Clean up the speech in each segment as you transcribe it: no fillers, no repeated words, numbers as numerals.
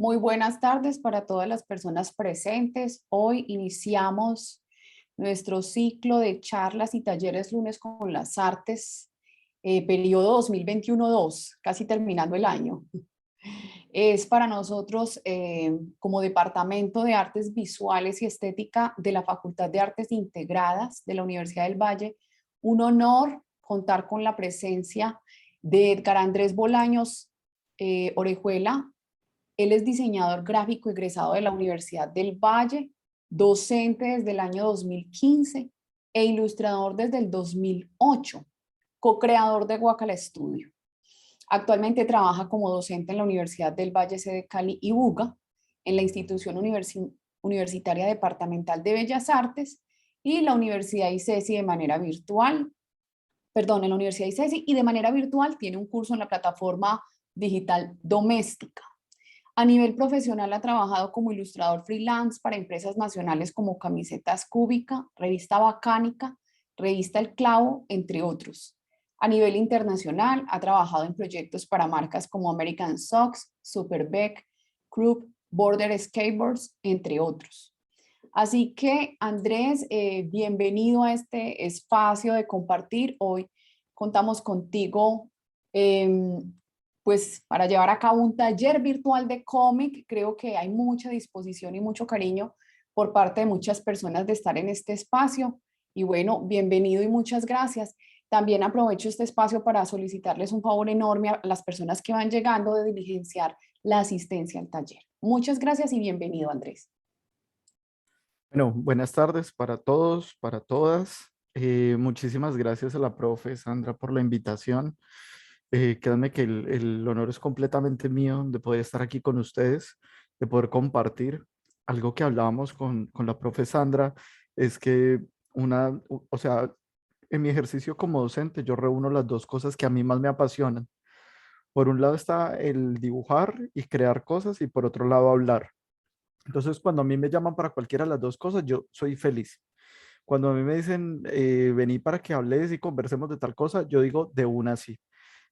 Muy buenas tardes para todas las personas presentes. Hoy iniciamos nuestro ciclo de charlas y talleres lunes con las artes, periodo 2021-2, casi terminando el año. Es para nosotros, como Departamento de Artes Visuales y Estética de la Facultad de Artes Integradas de la Universidad del Valle, un honor contar con la presencia de Edgar Andrés Bolaños Orejuela. Él es diseñador gráfico egresado de la Universidad del Valle, docente desde el año 2015 e ilustrador desde el 2008, co-creador de Guacala Studio. Actualmente trabaja como docente en la Universidad del Valle, sede Cali y Buga, en la Institución Universitaria Departamental de Bellas Artes y la Universidad ICESI de manera virtual. Perdón, en la Universidad ICESI y de manera virtual tiene un curso en la plataforma digital doméstica. A nivel profesional ha trabajado como ilustrador freelance para empresas nacionales como Camisetas Cúbica, Revista Bacánica, Revista El Clavo, entre otros. A nivel internacional ha trabajado en proyectos para marcas como American Socks, Superbeck, Krupp, Border Skateboards, entre otros. Así que Andrés, bienvenido a este espacio de compartir. Hoy contamos contigo pues para llevar a cabo un taller virtual de cómic. Creo que hay mucha disposición y mucho cariño por parte de muchas personas de estar en este espacio. Y bueno, bienvenido y muchas gracias. También aprovecho este espacio para solicitarles un favor enorme a las personas que van llegando de diligenciar la asistencia al taller. Muchas gracias y bienvenido, Andrés. Bueno, buenas tardes para todos, para todas. Muchísimas gracias a la profe Sandra por la invitación. Créanme que el honor es completamente mío de poder estar aquí con ustedes, de poder compartir. Algo que hablábamos con la profe Sandra es que o sea, en mi ejercicio como docente yo reúno las dos cosas que a mí más me apasionan. Por un lado está el dibujar y crear cosas y por otro lado hablar. Entonces, cuando a mí me llaman para cualquiera de las dos cosas, yo soy feliz. Cuando a mí me dicen, vení para que hables y conversemos de tal cosa, yo digo de una sí.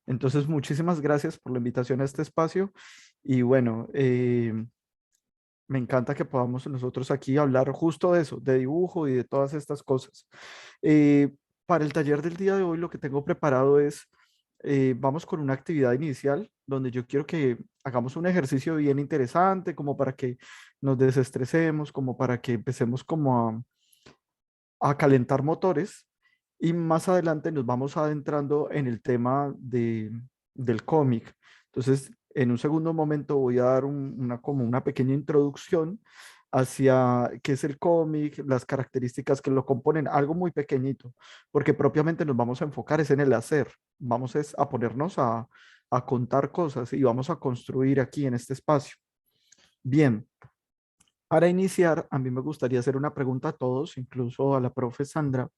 Entonces, muchísimas gracias por la invitación a este espacio. Y bueno, me encanta que podamos nosotros aquí hablar justo de eso, de dibujo y de todas estas cosas. Eh, para el taller del día de hoy, lo que tengo preparado es, vamos con una actividad inicial donde yo quiero que hagamos un ejercicio bien interesante, como para que nos desestresemos, como para que empecemos como a calentar motores y más adelante nos vamos adentrando en el tema del cómic. Entonces, en un segundo momento voy a dar como una pequeña introducción hacia qué es el cómic, las características que lo componen, algo muy pequeñito, porque propiamente nos vamos a enfocar es en el hacer, vamos a ponernos a contar cosas y vamos a construir aquí en este espacio. Bien, para iniciar, a mí me gustaría hacer una pregunta a todos, incluso a la profe Sandra,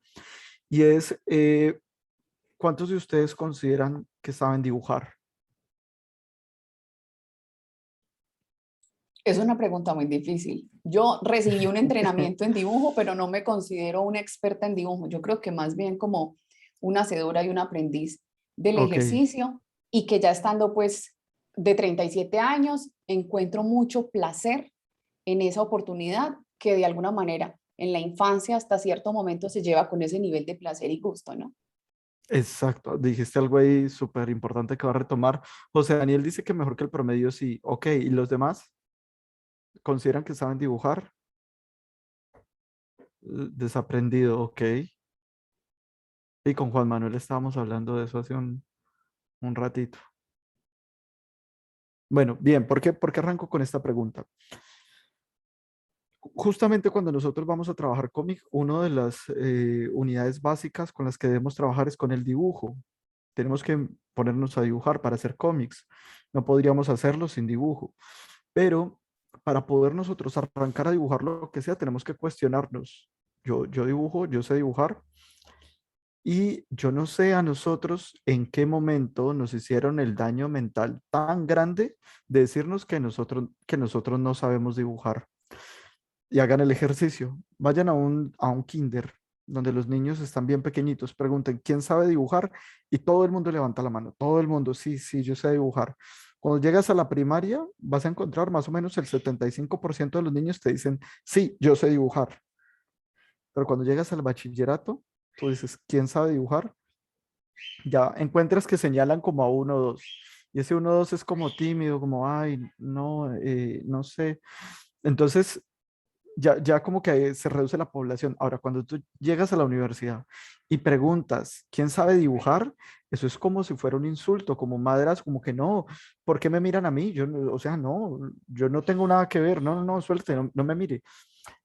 y es, ¿cuántos de ustedes consideran que saben dibujar? Es una pregunta muy difícil. Yo recibí un entrenamiento en dibujo, pero no me considero una experta en dibujo. Yo creo que más bien como una hacedora y un aprendiz del Ok, ejercicio y que ya estando pues de 37 años, encuentro mucho placer en esa oportunidad que de alguna manera en la infancia hasta cierto momento se lleva con ese nivel de placer y gusto, ¿no? exacto. Dijiste algo ahí súper importante que va a retomar. José Daniel dice que mejor que el promedio sí. Ok, ¿y los demás consideran que saben dibujar? Desaprendido, ok. Y con Juan Manuel estábamos hablando de eso hace un ratito. Bueno, bien, por qué arranco con esta pregunta? Justamente cuando nosotros vamos a trabajar cómic, una de las unidades básicas con las que debemos trabajar es con el dibujo. Tenemos que ponernos a dibujar para hacer cómics. No podríamos hacerlo sin dibujo. Pero para poder nosotros arrancar a dibujar lo que sea, tenemos que cuestionarnos. Yo dibujo, yo sé dibujar y yo no sé a nosotros en qué momento nos hicieron el daño mental tan grande de decirnos que nosotros no sabemos dibujar y hagan el ejercicio. Vayan a un kinder. donde los niños están bien pequeñitos, pregunten, ¿quién sabe dibujar? Y todo el mundo levanta la mano, todo el mundo, sí, sí, yo sé dibujar. Cuando llegas a la primaria, vas a encontrar más o menos el 75% de los niños te dicen, sí, yo sé dibujar. Pero cuando llegas al bachillerato, tú dices, ¿quién sabe dibujar? Ya encuentras que señalan como a uno o dos. Y ese uno o dos es como tímido, como, ay, no, no sé. Entonces, ya como que se reduce la población. Ahora, cuando tú llegas a la universidad y preguntas, ¿quién sabe dibujar? Eso es como si fuera un insulto, como madras, como que no, ¿por qué me miran a mí? Yo, o sea, no, yo no tengo nada que ver, no, no, no, suelte, no, no me mire.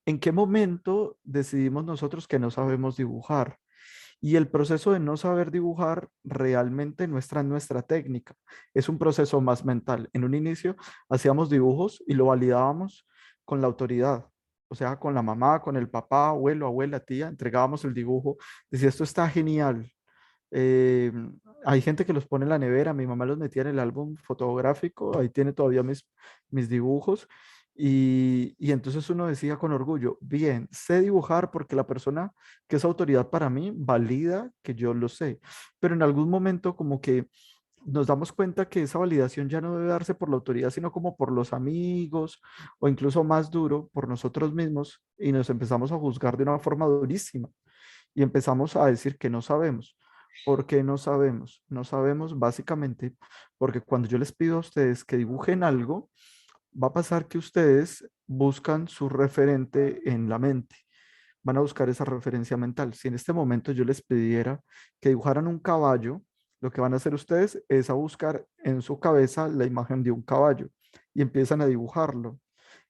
¿En qué momento decidimos nosotros que no sabemos dibujar? Y el proceso de no saber dibujar realmente no está en nuestra técnica, es un proceso más mental. En un inicio hacíamos dibujos y lo validábamos con la autoridad, o sea, con la mamá, con el papá, abuelo, abuela, tía, entregábamos el dibujo, decía, esto está genial. Eh, Hay gente que los pone en la nevera, mi mamá los metía en el álbum fotográfico, ahí tiene todavía mis dibujos. Y entonces uno decía con orgullo, bien, sé dibujar porque la persona que es autoridad para mí valida que yo lo sé, pero en algún momento como que nos damos cuenta que esa validación ya no debe darse por la autoridad, sino como por los amigos o incluso más duro, por nosotros mismos y nos empezamos a juzgar de una forma durísima y empezamos a decir que no sabemos. ¿Por qué no sabemos? No sabemos básicamente porque cuando yo les pido a ustedes que dibujen algo, va a pasar que ustedes buscan su referente en la mente, van a buscar esa referencia mental. Si en este momento yo les pidiera que dibujaran un caballo, lo que van a hacer ustedes es a buscar en su cabeza la imagen de un caballo y empiezan a dibujarlo.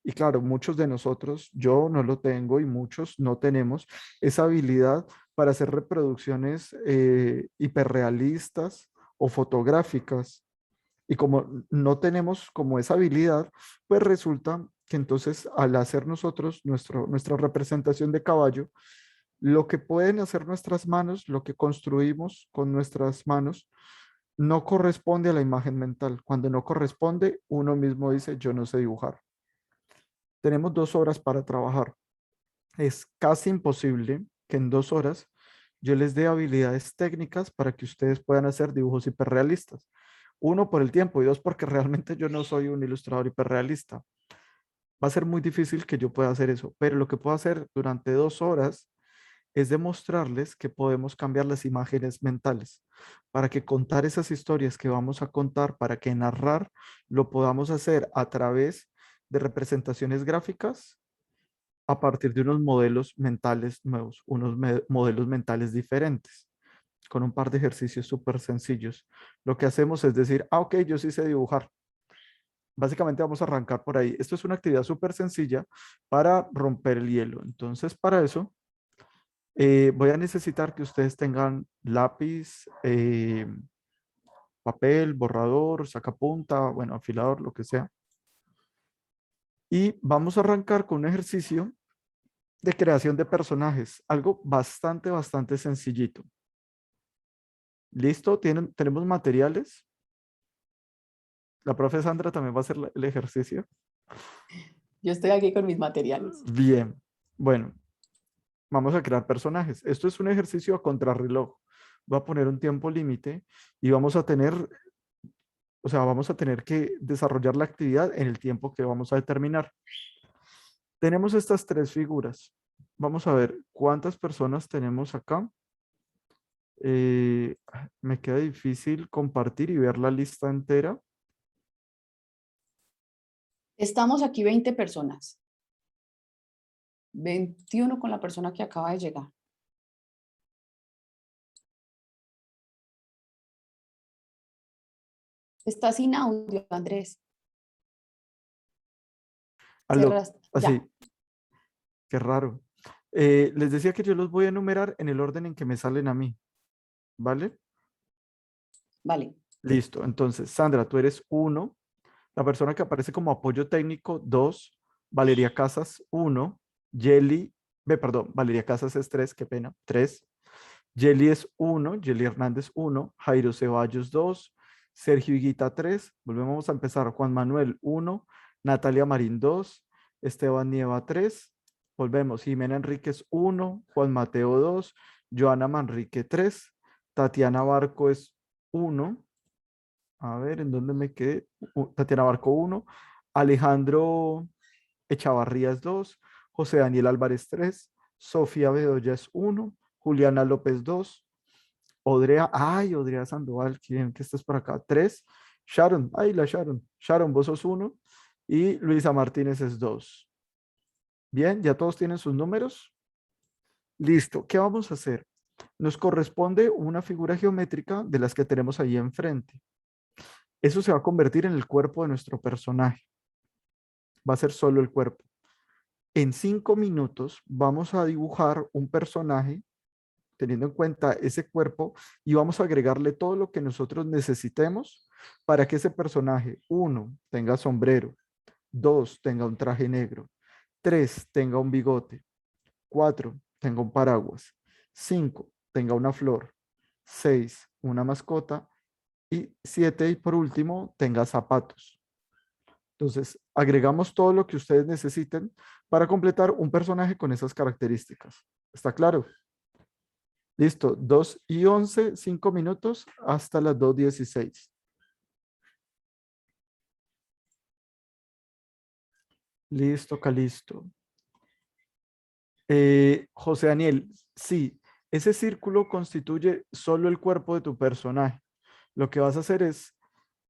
Y claro, muchos de nosotros, yo no lo tengo y muchos no tenemos esa habilidad para hacer reproducciones hiperrealistas o fotográficas. Y como no tenemos como esa habilidad, pues resulta que entonces al hacer nosotros nuestra representación de caballo, lo que pueden hacer nuestras manos, lo que construimos con nuestras manos, no corresponde a la imagen mental. Cuando no corresponde, uno mismo dice, yo no sé dibujar. Tenemos 2 horas para trabajar. Es casi imposible que en 2 horas yo les dé habilidades técnicas para que ustedes puedan hacer dibujos hiperrealistas. Uno, por el tiempo y dos, porque realmente yo no soy un ilustrador hiperrealista. Va a ser muy difícil que yo pueda hacer eso, pero lo que puedo hacer durante 2 horas es demostrarles que podemos cambiar las imágenes mentales para que contar esas historias que vamos a contar, para que narrar lo podamos hacer a través de representaciones gráficas a partir de unos modelos mentales nuevos, modelos mentales diferentes, con un par de ejercicios súper sencillos. Lo que hacemos es decir, ah, ok, yo sí sé dibujar. Básicamente vamos a arrancar por ahí. Esto es una actividad súper sencilla para romper el hielo. Entonces, para eso, voy a necesitar que ustedes tengan lápiz, papel, borrador, sacapunta, bueno, afilador, lo que sea. Y vamos a arrancar con un ejercicio de creación de personajes, algo bastante, bastante sencillito. ¿Listo? ¿Tenemos materiales? La profe Sandra también va a hacer el ejercicio. Yo estoy aquí con mis materiales. Bien, bueno, vamos a crear personajes. Esto es un ejercicio a contrarreloj. Voy a poner un tiempo límite y vamos a tener, o sea, vamos a tener que desarrollar la actividad en el tiempo que vamos a determinar. Tenemos estas 3 figuras. Vamos a ver cuántas personas tenemos acá. Eh, Me queda difícil compartir y ver la lista entera. Estamos aquí 20 personas. 21 con la persona que acaba de llegar. Está sin audio, Andrés. Aló, Cerras, así, ya, qué raro. Les decía que yo los voy a enumerar en el orden en que me salen a mí, ¿vale? vale. Listo. Entonces, Sandra, tú eres 1. La persona que aparece como apoyo técnico, 2. Valeria Casas, 1. Perdón, Valeria Casas es 3, qué pena, 3. Yeli es 1, Yeli Hernández 1, Jairo Ceballos 2, Sergio Higuita 3, volvemos a empezar, Juan Manuel 1, Natalia Marín 2, Esteban Nieva 3, Volvemos. Jimena Enríquez 1, Juan Mateo 2, Joana Manrique 3, Tatiana Barco es 1. A ver, ¿en dónde me quedé? Tatiana Barco 1, Alejandro Echavarría es 2, José Daniel Álvarez 3, Sofía Bedoya es 1, Juliana López 2, Odrea Sandoval, ¿quién que estás por acá? 3, Sharon, la Sharon, Sharon, vos sos 1, y Luisa Martínez es 2. Bien, ya todos tienen sus números. Listo, ¿qué vamos a hacer? Nos corresponde una figura geométrica de las que tenemos ahí enfrente. Eso se va a convertir en el cuerpo de nuestro personaje. Va a ser solo el cuerpo. En 5 minutos vamos a dibujar un personaje teniendo en cuenta ese cuerpo y vamos a agregarle todo lo que nosotros necesitemos para que ese personaje, 1, tenga sombrero, 2, tenga un traje negro, 3, tenga un bigote, 4, tenga un paraguas, 5, tenga una flor, 6, una mascota y 7, y por último, tenga zapatos. Entonces, agregamos todo lo que ustedes necesiten para completar un personaje con esas características. ¿Está claro? Listo, 2:11, 5 minutos hasta las 2:16. Listo, Calisto. José Daniel, sí, ese círculo constituye solo el cuerpo de tu personaje. Lo que vas a hacer es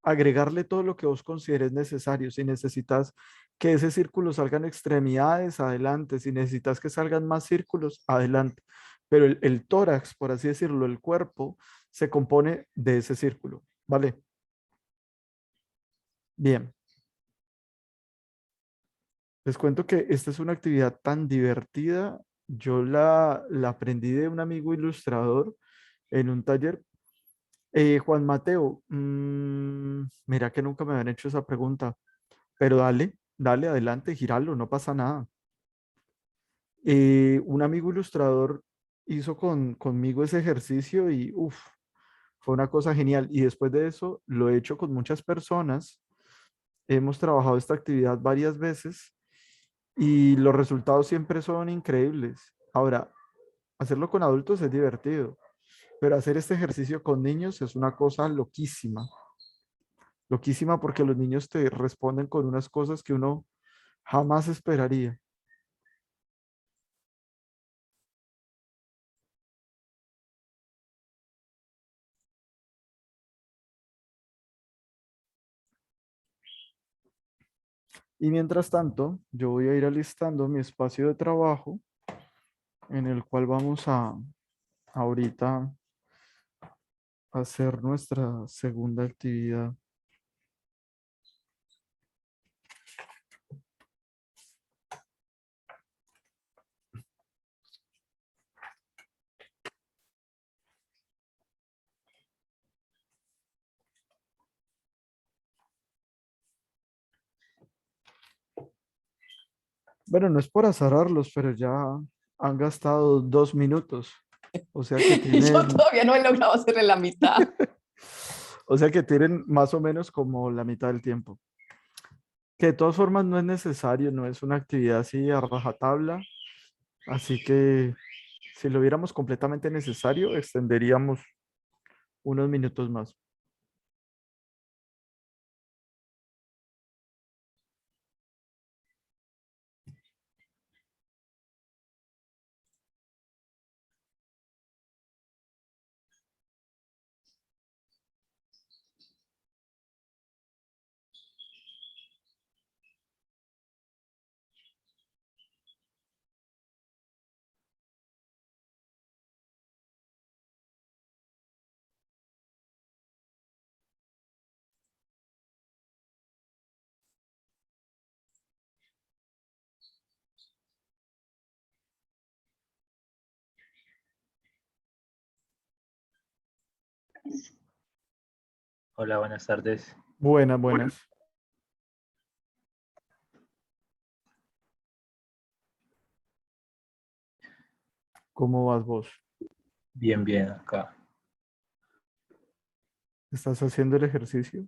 agregarle todo lo que vos consideres necesario. Si necesitas que ese círculo salgan extremidades, adelante. Si necesitas que salgan más círculos, adelante. Pero el tórax, por así decirlo, el cuerpo, se compone de ese círculo. ¿Vale? Bien. Les cuento que esta es una actividad tan divertida. Yo la aprendí de un amigo ilustrador en un taller. Juan Mateo, mira que nunca me habían hecho esa pregunta, pero dale, dale, adelante, giralo, no pasa nada. Un amigo ilustrador hizo conmigo ese ejercicio y fue una cosa genial. Y después de eso lo he hecho con muchas personas. Hemos trabajado esta actividad varias veces y los resultados siempre son increíbles. Ahora, hacerlo con adultos es divertido, pero hacer este ejercicio con niños es una cosa loquísima. Loquísima porque los niños te responden con unas cosas que uno jamás esperaría. Y mientras tanto, yo voy a ir alistando mi espacio de trabajo en el cual vamos a ahorita hacer nuestra segunda actividad. Bueno, no es por azararlos, pero ya han gastado 2 minutos. O sea que Y yo tienen, todavía no he logrado hacerle la mitad. o sea que tienen más o menos como la mitad del tiempo. Que de todas formas no es necesario, no es una actividad así a rajatabla. Así que si lo viéramos completamente necesario, extenderíamos unos minutos más. Hola, buenas tardes. Buenas, buenas. ¿Cómo vas vos? Bien, bien, acá. ¿Estás haciendo el ejercicio?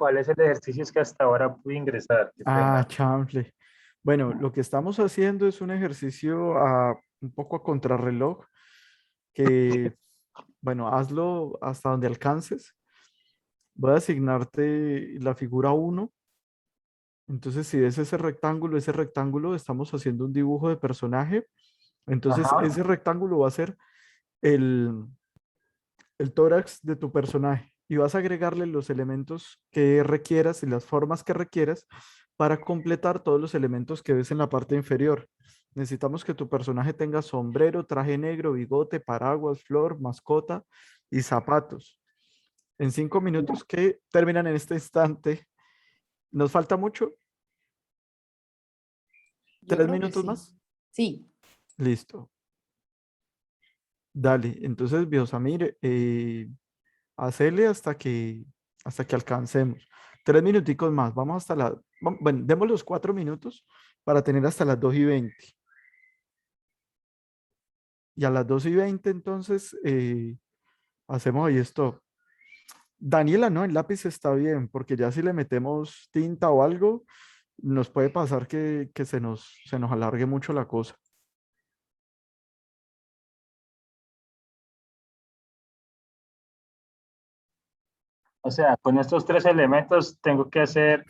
¿Cuál es el ejercicio que hasta ahora pude ingresar? Qué Ah, pena. chanfle. Bueno, lo que estamos haciendo es un ejercicio un poco a contrarreloj, que, bueno, hazlo hasta donde alcances. Voy a asignarte la figura uno. Entonces, si ves ese rectángulo, estamos haciendo un dibujo de personaje. Entonces, Ajá. ese rectángulo va a ser el, el tórax de tu personaje y vas a agregarle los elementos que requieras y las formas que requieras para completar todos los elementos que ves en la parte inferior. Necesitamos que tu personaje tenga sombrero, traje negro, bigote, paraguas, flor, mascota y zapatos. En 5 minutos que terminan en este instante, ¿nos falta mucho? Yo ¿Tres creo que minutos sí. más? Sí, Listo. Dale. Entonces, Biosamir, hacele hasta que alcancemos. 3 minuticos más. Vamos hasta bueno, demos los 4 minutos para tener hasta las 2:20. Y a las 2:20 entonces hacemos ahí esto. Daniela, no, el lápiz está bien, porque ya si le metemos tinta o algo, nos puede pasar que se nos alargue mucho la cosa. O sea, con estos tres elementos tengo que hacer,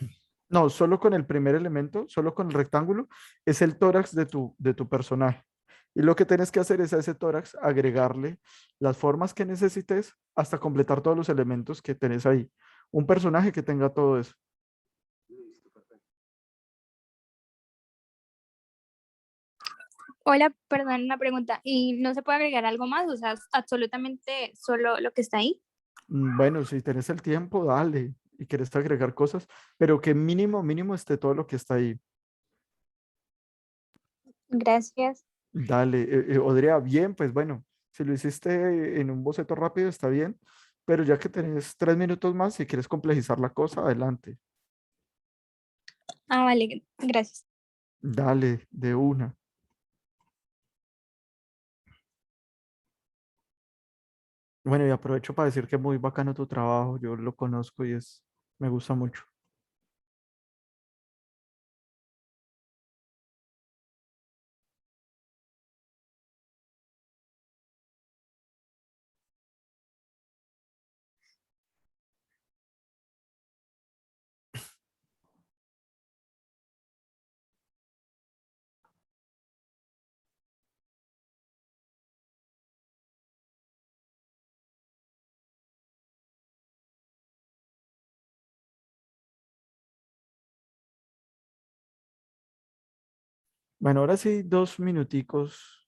No, solo con el primer elemento, solo con el rectángulo, es el tórax de tu personaje. Y lo que tienes que hacer es a ese tórax agregarle las formas que necesites hasta completar todos los elementos que tenés ahí. Un personaje que tenga todo eso. Hola, perdón, una pregunta. ¿Y no se puede agregar algo más? O sea, absolutamente solo lo que está ahí. Bueno, si tenés el tiempo, dale. Y quieres agregar cosas, pero que mínimo, mínimo esté todo lo que está ahí. Gracias. Dale, Odrea, bien, pues bueno, si lo hiciste en un boceto rápido está bien, pero ya que tenés 3 minutos más, si quieres complejizar la cosa, adelante. Ah, vale, gracias. Dale, de una. Bueno, y aprovecho para decir que muy bacano tu trabajo, yo lo conozco y me gusta mucho. Bueno, ahora sí, 2 minuticos.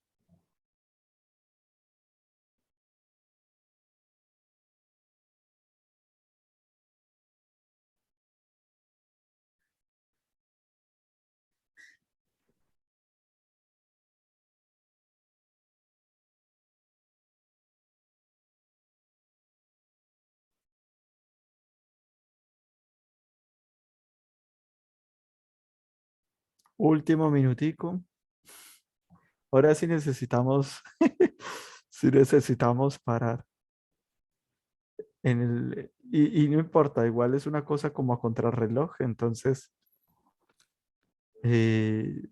Último minutico. Ahora sí necesitamos, sí necesitamos parar. Y no importa, igual es una cosa como a contrarreloj, entonces eh,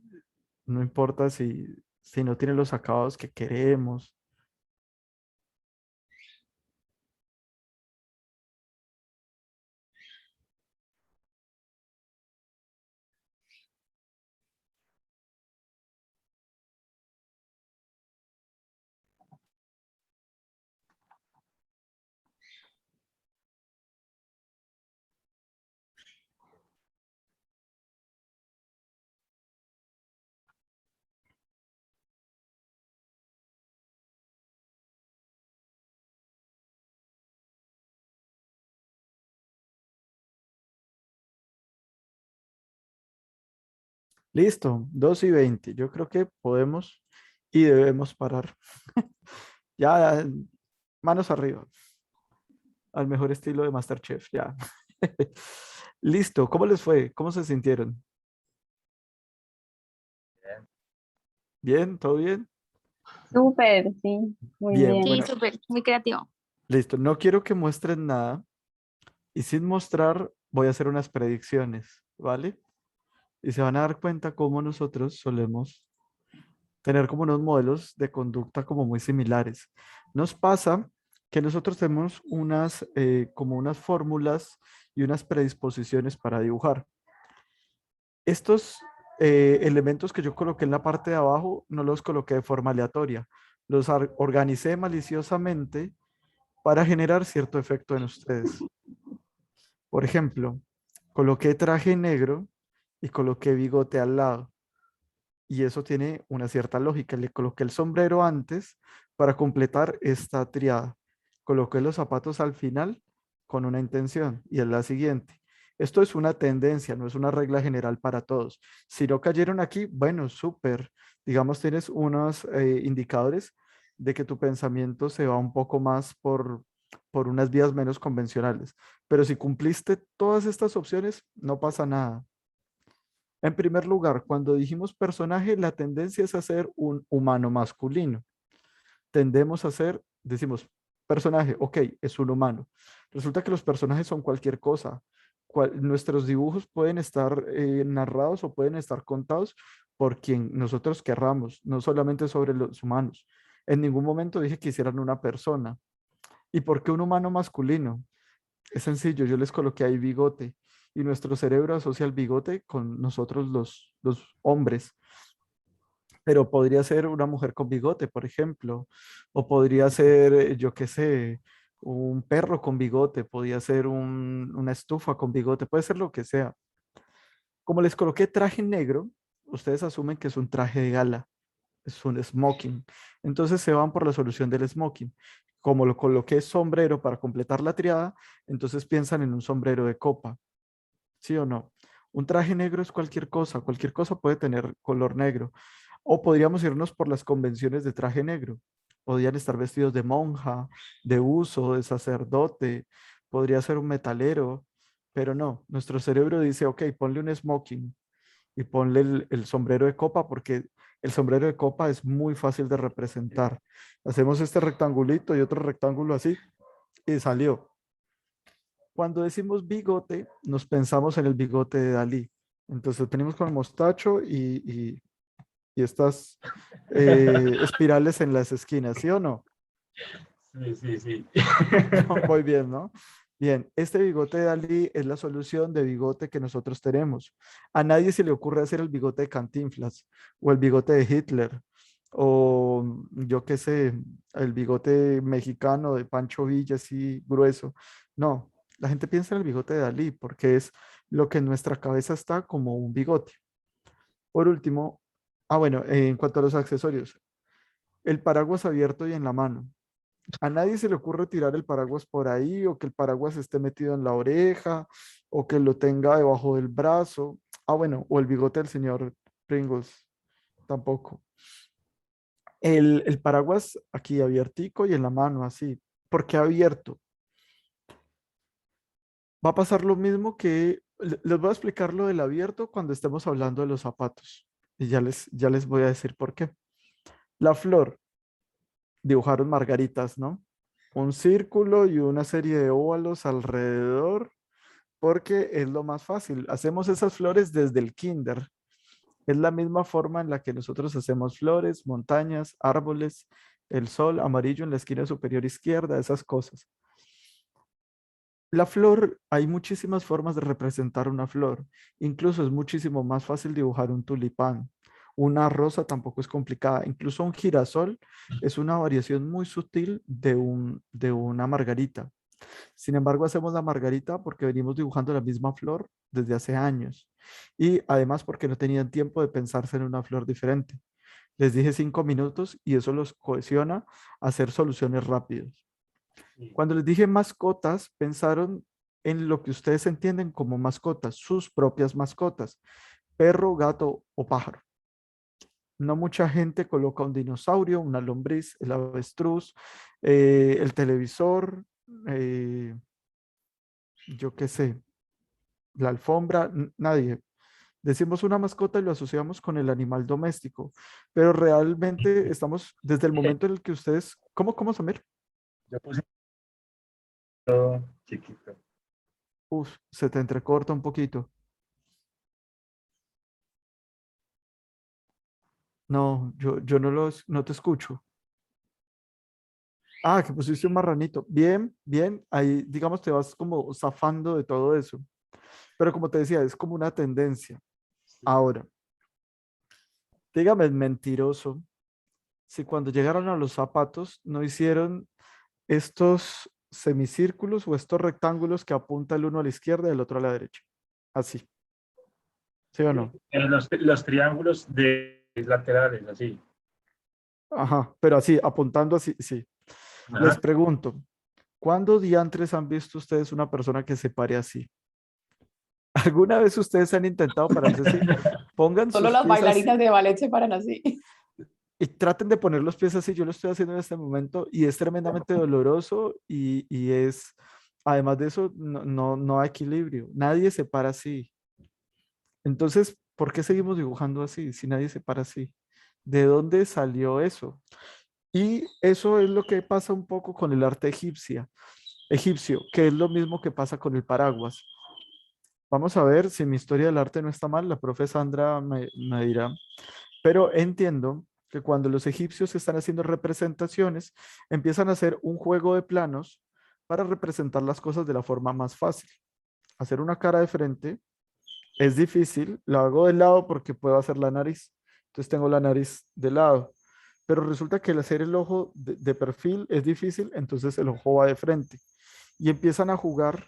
no importa si no tiene los acabados que queremos. Listo, 2:20. Yo creo que podemos y debemos parar. Ya, manos arriba, al mejor estilo de MasterChef, ya. Listo, ¿cómo les fue? ¿Cómo se sintieron? bien. ¿Bien? ¿Todo bien? Súper, sí, muy Bien, bien. Sí, bueno, súper, muy creativo. listo. No quiero que muestren nada y sin mostrar, voy a hacer unas predicciones, ¿vale? Y se van a dar cuenta cómo nosotros solemos tener como unos modelos de conducta como muy similares. Nos pasa que nosotros tenemos como unas fórmulas y unas predisposiciones para dibujar. Estos elementos que yo coloqué en la parte de abajo no los coloqué de forma aleatoria, los organicé maliciosamente para generar cierto efecto en ustedes. Por ejemplo, coloqué traje negro y coloqué bigote al lado. Y eso tiene una cierta lógica. Le coloqué el sombrero antes para completar esta triada. Coloqué los zapatos al final con una intención y es la siguiente. Esto es una tendencia, no es una regla general para todos. Si no cayeron aquí, bueno, súper. Digamos, tienes unos indicadores de que tu pensamiento se va un poco más por unas vías menos convencionales. Pero si cumpliste todas estas opciones, no pasa nada. En primer lugar, cuando dijimos personaje, la tendencia es a ser un humano masculino. Tendemos a ser, decimos, personaje, ok, es un humano. Resulta que los personajes son cualquier cosa. Nuestros dibujos pueden estar narrados o pueden estar contados por quien nosotros querramos, no solamente sobre los humanos. En ningún momento dije que hicieran una persona. ¿Y por qué un humano masculino? Es sencillo, yo les coloqué ahí bigote y nuestro cerebro asocia el bigote con nosotros los hombres, pero podría ser una mujer con bigote, por ejemplo, o podría ser, yo qué sé, un perro con bigote, podría ser una estufa con bigote, puede ser lo que sea. Como les coloqué traje negro, ustedes asumen que es un traje de gala, es un smoking. Entonces se van por la solución del smoking. Como lo coloqué sombrero para completar la triada, entonces piensan en un sombrero de copa, ¿sí o no? Un traje negro es cualquier cosa puede tener color negro. O podríamos irnos por las convenciones de traje negro. Podrían estar vestidos de monja, de buzo, de sacerdote, podría ser un metalero, pero no, nuestro cerebro dice, ok, ponle un smoking y ponle el sombrero de copa porque el sombrero de copa es muy fácil de representar. Hacemos este rectangulito y otro rectángulo así y salió. Cuando decimos bigote, nos pensamos en el bigote de Dalí. Entonces venimos con el mostacho y estas espirales en las esquinas, ¿sí o no? Sí, sí, sí. Muy bien, ¿no? Bien, este bigote de Dalí es la solución de bigote que nosotros tenemos. A nadie se le ocurre hacer el bigote de Cantinflas o el bigote de Hitler o yo qué sé, el bigote mexicano de Pancho Villa así grueso. No, la gente piensa en el bigote de Dalí porque es lo que en nuestra cabeza está como un bigote. Por último, bueno, en cuanto a los accesorios, el paraguas abierto y en la mano. A nadie se le ocurre tirar el paraguas por ahí o que el paraguas esté metido en la oreja o que lo tenga debajo del brazo. Bueno, o el bigote del señor Pringles, tampoco. El paraguas aquí abiertico y en la mano así. ¿Por qué abierto? Va a pasar lo mismo que les voy a explicar lo del abierto cuando estemos hablando de los zapatos. Y ya les voy a decir por qué. La flor, dibujaron margaritas, ¿no? Un círculo y una serie de óvalos alrededor, porque es lo más fácil. Hacemos esas flores desde el kinder. Es la misma forma en la que nosotros hacemos flores, montañas, árboles, el sol amarillo en la esquina superior izquierda, esas cosas. La flor, hay muchísimas formas de representar una flor. Incluso es muchísimo más fácil dibujar un tulipán. Una rosa tampoco es complicada. Incluso un girasol es una variación muy sutil de una margarita. Sin embargo, hacemos la margarita porque venimos dibujando la misma flor desde hace años. Y además porque no tenían tiempo de pensarse en una flor diferente. Les dije 5 minutos y eso los cohesiona a hacer soluciones rápidas. Cuando les dije mascotas, pensaron en lo que ustedes entienden como mascotas, sus propias mascotas, perro, gato o pájaro. No mucha gente coloca un dinosaurio, una lombriz, el avestruz, el televisor, yo qué sé, la alfombra, nadie. Decimos una mascota y lo asociamos con el animal doméstico, pero realmente estamos desde el momento en el que ustedes, ¿cómo Samir? Yo puse todo chiquito. Uf, se te entrecorta un poquito. No, yo no te escucho. Ah, que pusiste un marranito. Bien, bien. Ahí, digamos, te vas como zafando de todo eso. Pero como te decía, es como una tendencia. Ahora, dígame, es mentiroso si cuando llegaron a los zapatos no hicieron estos semicírculos o estos rectángulos que apunta el uno a la izquierda y el otro a la derecha. Así, ¿sí o no? Los triángulos de laterales, así. Ajá, pero así, apuntando así, sí. Les Ajá. pregunto, ¿cuándo diantres han visto ustedes una persona que se pare así? ¿Alguna vez ustedes han intentado pararse así? Pongan Solo sus las pies bailarinas así de ballet se paran así. y traten de poner los pies así. Yo lo estoy haciendo en este momento y es tremendamente doloroso y es, además de eso, no hay equilibrio. Nadie se para así. Entonces, ¿por qué seguimos dibujando así si nadie se para así? ¿De dónde salió eso? Y eso es lo que pasa un poco con el arte egipcio, que es lo mismo que pasa con el paraguas. Vamos a ver si mi historia del arte no está mal, la profe Sandra me dirá, pero entiendo que cuando los egipcios están haciendo representaciones, empiezan a hacer un juego de planos para representar las cosas de la forma más fácil. Hacer una cara de frente es difícil, la hago de lado porque puedo hacer la nariz, entonces tengo la nariz de lado, pero resulta que el hacer el ojo de perfil es difícil, entonces el ojo va de frente y empiezan a jugar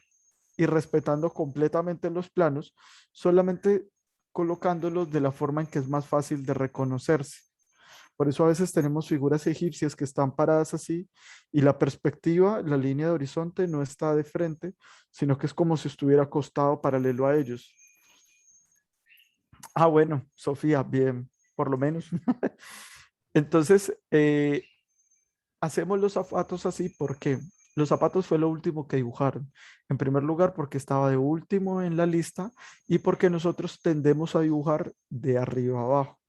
y respetando completamente los planos, solamente colocándolos de la forma en que es más fácil de reconocerse. Por eso a veces tenemos figuras egipcias que están paradas así y la perspectiva, la línea de horizonte no está de frente, sino que es como si estuviera acostado paralelo a ellos. Ah, bueno, Sofía, bien, por lo menos. Entonces, hacemos los zapatos así porque los zapatos fue lo último que dibujaron. En primer lugar, porque estaba de último en la lista y porque nosotros tendemos a dibujar de arriba a abajo.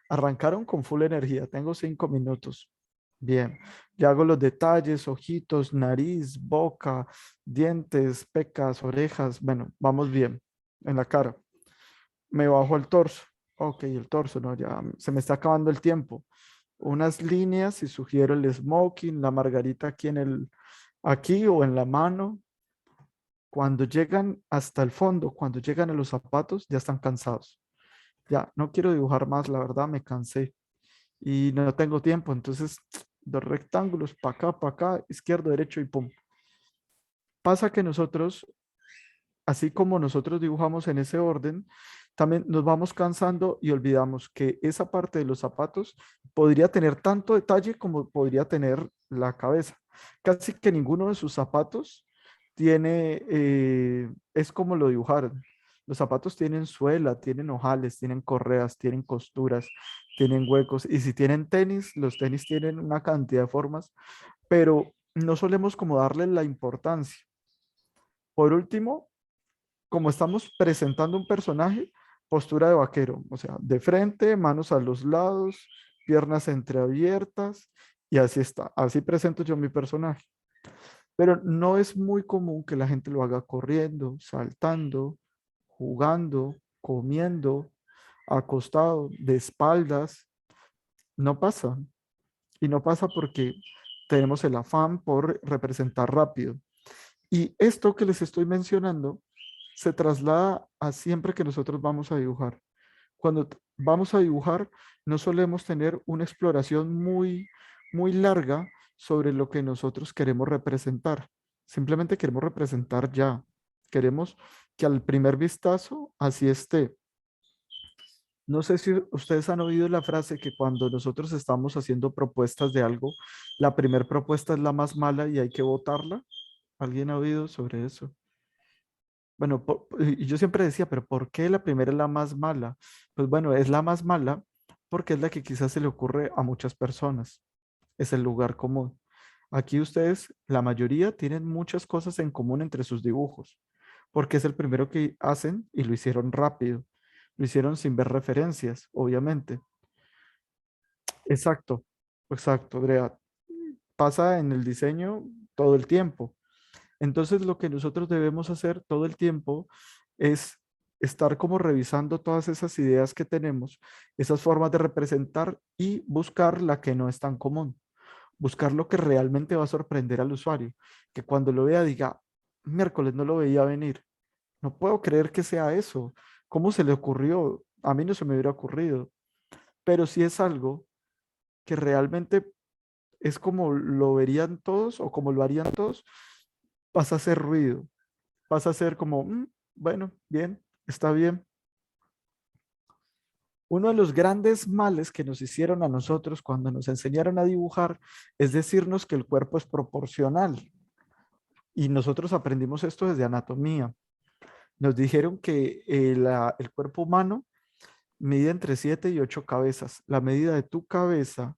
Arrancaron con full energía. Tengo 5 minutos. Bien, ya hago los detalles, ojitos, nariz, boca, dientes, pecas, orejas. Bueno, vamos bien en la cara. Me bajo al torso. Ok, el torso, no, ya se me está acabando el tiempo. Unas líneas y sugiero el smoking, la margarita aquí aquí o en la mano. Cuando llegan hasta el fondo, cuando llegan a los zapatos, ya están cansados. Ya, no quiero dibujar más, la verdad, me cansé y no tengo tiempo. Entonces, dos rectángulos, para acá, izquierdo, derecho y pum. Pasa que nosotros, así como nosotros dibujamos en ese orden, también nos vamos cansando y olvidamos que esa parte de los zapatos podría tener tanto detalle como podría tener la cabeza. Casi que ninguno de sus zapatos tiene, es como lo dibujaron. Los zapatos tienen suela, tienen ojales, tienen correas, tienen costuras, tienen huecos. Y si tienen tenis, los tenis tienen una cantidad de formas, pero no solemos como darle la importancia. Por último, como estamos presentando un personaje, postura de vaquero, o sea, de frente, manos a los lados, piernas entreabiertas, y así está. Así presento yo mi personaje. Pero no es muy común que la gente lo haga corriendo, saltando, jugando, comiendo, acostado, de espaldas. No pasa. Y no pasa porque tenemos el afán por representar rápido. Y esto que les estoy mencionando se traslada a siempre que nosotros vamos a dibujar. Cuando vamos a dibujar, no solemos tener una exploración muy larga sobre lo que nosotros queremos representar. Simplemente queremos representar ya. Queremos que al primer vistazo así esté. No sé si ustedes han oído la frase que cuando nosotros estamos haciendo propuestas de algo, la primera propuesta es la más mala y hay que votarla. ¿Alguien ha oído sobre eso? Bueno, y yo siempre decía, pero ¿por qué la primera es la más mala? Pues bueno, es la más mala porque es la que quizás se le ocurre a muchas personas. Es el lugar común. Aquí ustedes, la mayoría, tienen muchas cosas en común entre sus dibujos, porque es el primero que hacen y lo hicieron rápido. Lo hicieron sin ver referencias, obviamente. Exacto, exacto, Andrea. Pasa en el diseño todo el tiempo. Entonces, lo que nosotros debemos hacer todo el tiempo es estar como revisando todas esas ideas que tenemos, esas formas de representar y buscar la que no es tan común, buscar lo que realmente va a sorprender al usuario, que cuando lo vea diga, miércoles no lo veía venir, no puedo creer que sea eso, ¿cómo se le ocurrió? A mí no se me hubiera ocurrido, pero si es algo que realmente es como lo verían todos o como lo harían todos, pasa a ser ruido, pasa a ser como, bueno, bien, está bien. Uno de los grandes males que nos hicieron a nosotros cuando nos enseñaron a dibujar es decirnos que el cuerpo es proporcional. Y nosotros aprendimos esto desde anatomía. Nos dijeron que el cuerpo humano mide entre 7 y 8 cabezas. La medida de tu cabeza,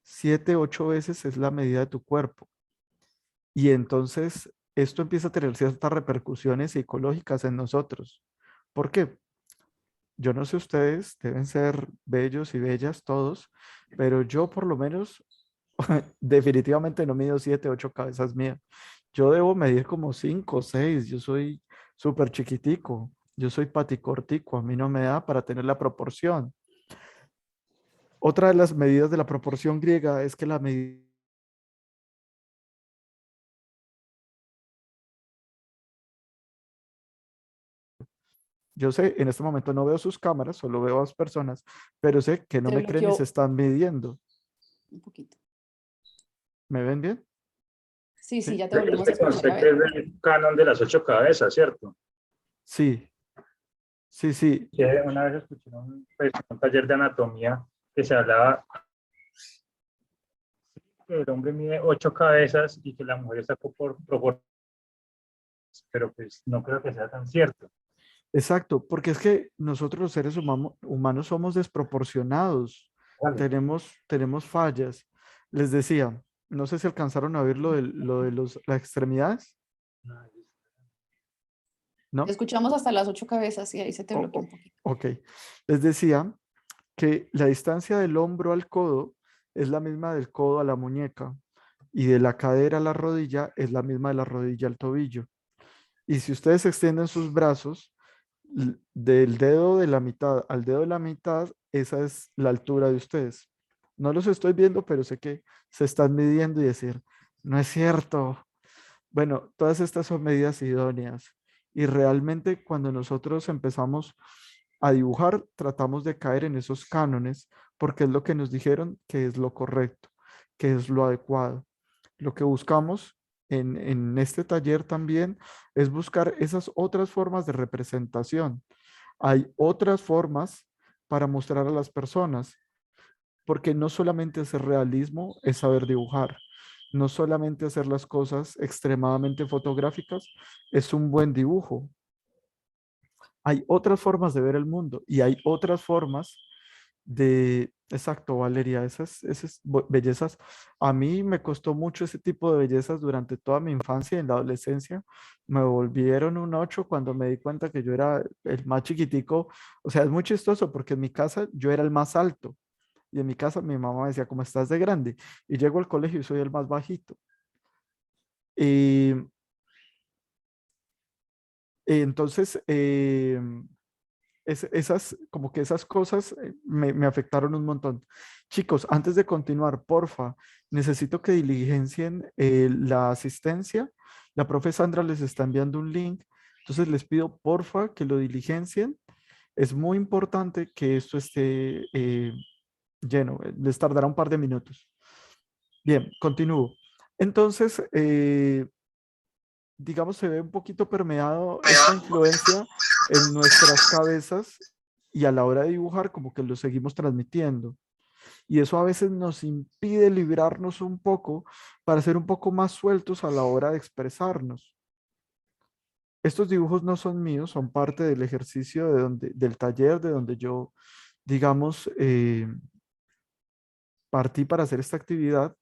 7, 8 veces es la medida de tu cuerpo. Y entonces esto empieza a tener ciertas repercusiones psicológicas en nosotros. ¿Por qué? Yo no sé ustedes, deben ser bellos y bellas todos, pero yo por lo menos definitivamente no mido 7, 8 cabezas mías. Yo debo medir como 5 o 6. Yo soy súper chiquitico. Yo soy paticortico. A mí no me da para tener la proporción. Otra de las medidas de la proporción griega es que la medida. Yo sé, en este momento no veo sus cámaras, solo veo a dos personas, pero sé que no Se me creen y se bloqueó están midiendo. un poquito. ¿Me ven bien? Sí, sí, Sí. ya te volvimos a Este escuchar. A concepto es ver, del canon de las 8 cabezas, ¿cierto? Sí, sí, sí. Que una vez escuché pues, un taller de anatomía que se hablaba que el hombre mide 8 cabezas y que la mujer está por proporción, pero pues no creo que sea tan cierto. Exacto, porque es que nosotros los seres humanos somos desproporcionados, Vale. tenemos fallas. Les decía, no sé si alcanzaron a ver las extremidades, te ¿no? escuchamos hasta las 8 cabezas y ahí se te O- bloqueó un poquito. ok, les decía que la distancia del hombro al codo es la misma del codo a la muñeca y de la cadera a la rodilla es la misma de la rodilla al tobillo. Y si ustedes extienden sus brazos, del dedo de la mitad al dedo de la mitad, esa es la altura de ustedes. No los estoy viendo, pero sé que se están midiendo y decir, no es cierto. Bueno, todas estas son medidas idóneas. Y realmente cuando nosotros empezamos a dibujar, tratamos de caer en esos cánones porque es lo que nos dijeron que es lo correcto, que es lo adecuado. Lo que buscamos en este taller también es buscar esas otras formas de representación. Hay otras formas para mostrar a las personas, porque no solamente hacer realismo es saber dibujar, no solamente hacer las cosas extremadamente fotográficas es un buen dibujo. Hay otras formas de ver el mundo y hay otras formas de, exacto, Valeria, esas bellezas. A mí me costó mucho ese tipo de bellezas durante toda mi infancia y en la adolescencia. Me volvieron un 8 cuando me di cuenta que yo era el más chiquitico. O sea, es muy chistoso porque en mi casa yo era el más alto y en mi casa mi mamá me decía, ¿cómo estás de grande? Y llego al colegio y soy el más bajito. Y entonces, como que esas cosas me afectaron un montón. Chicos, antes de continuar, porfa, necesito que diligencien la asistencia. La profe Sandra les está enviando un link, entonces les pido porfa que lo diligencien. Es muy importante que esto esté lleno, les tardará un par de minutos. Bien, continúo. Entonces, digamos, se ve un poquito permeado esta influencia en nuestras cabezas y a la hora de dibujar como que lo seguimos transmitiendo. Y eso a veces nos impide librarnos un poco para ser un poco más sueltos a la hora de expresarnos. Estos dibujos no son míos, son parte del ejercicio del taller de donde yo, digamos, partí para hacer esta actividad.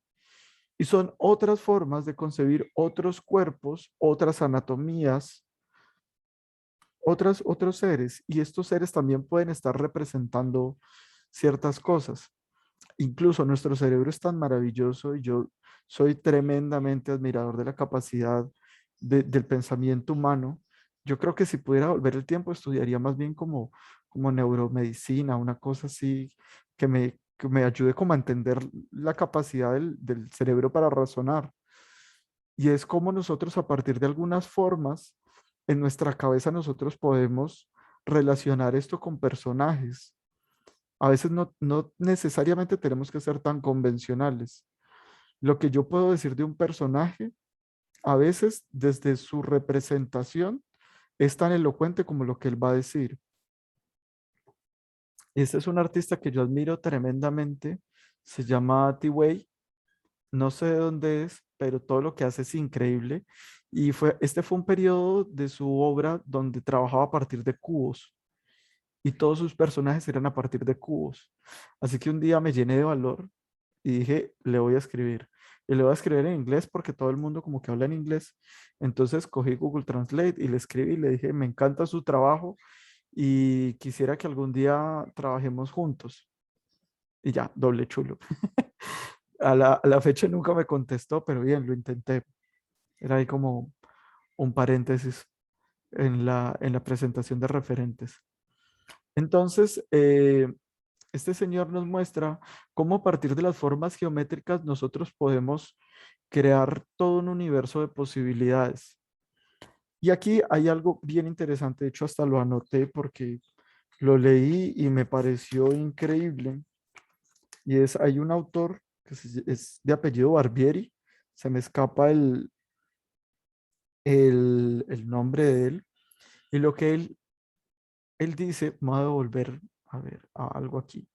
Y son otras formas de concebir otros cuerpos, otras anatomías, otros seres. Y estos seres también pueden estar representando ciertas cosas. Incluso nuestro cerebro es tan maravilloso y yo soy tremendamente admirador de la capacidad del pensamiento humano. Yo creo que si pudiera volver el tiempo, estudiaría más bien como neuromedicina, una cosa así que me ayude como a entender la capacidad del cerebro para razonar. Y es como nosotros a partir de algunas formas en nuestra cabeza nosotros podemos relacionar esto con personajes. A veces no necesariamente tenemos que ser tan convencionales. Lo que yo puedo decir de un personaje, a veces desde su representación, es tan elocuente como lo que él va a decir. Este es un artista que yo admiro tremendamente. Se llama T-Way. No sé de dónde es, pero todo lo que hace es increíble. Y este fue un periodo de su obra donde trabajaba a partir de cubos y todos sus personajes eran a partir de cubos. Así que un día me llené de valor y dije, le voy a escribir. Y le voy a escribir en inglés porque todo el mundo como que habla en inglés. Entonces cogí Google Translate y le escribí y le dije, me encanta su trabajo y quisiera que algún día trabajemos juntos. Y ya, doble chulo. A la fecha nunca me contestó, pero bien, lo intenté. Era ahí como un paréntesis en la presentación de referentes. Entonces, este señor nos muestra cómo a partir de las formas geométricas nosotros podemos crear todo un universo de posibilidades. Y aquí hay algo bien interesante, de hecho hasta lo anoté porque lo leí y me pareció increíble. Y hay un autor que es de apellido Barbieri, se me escapa el nombre de él, y lo que él dice, me voy a devolver a ver a algo aquí.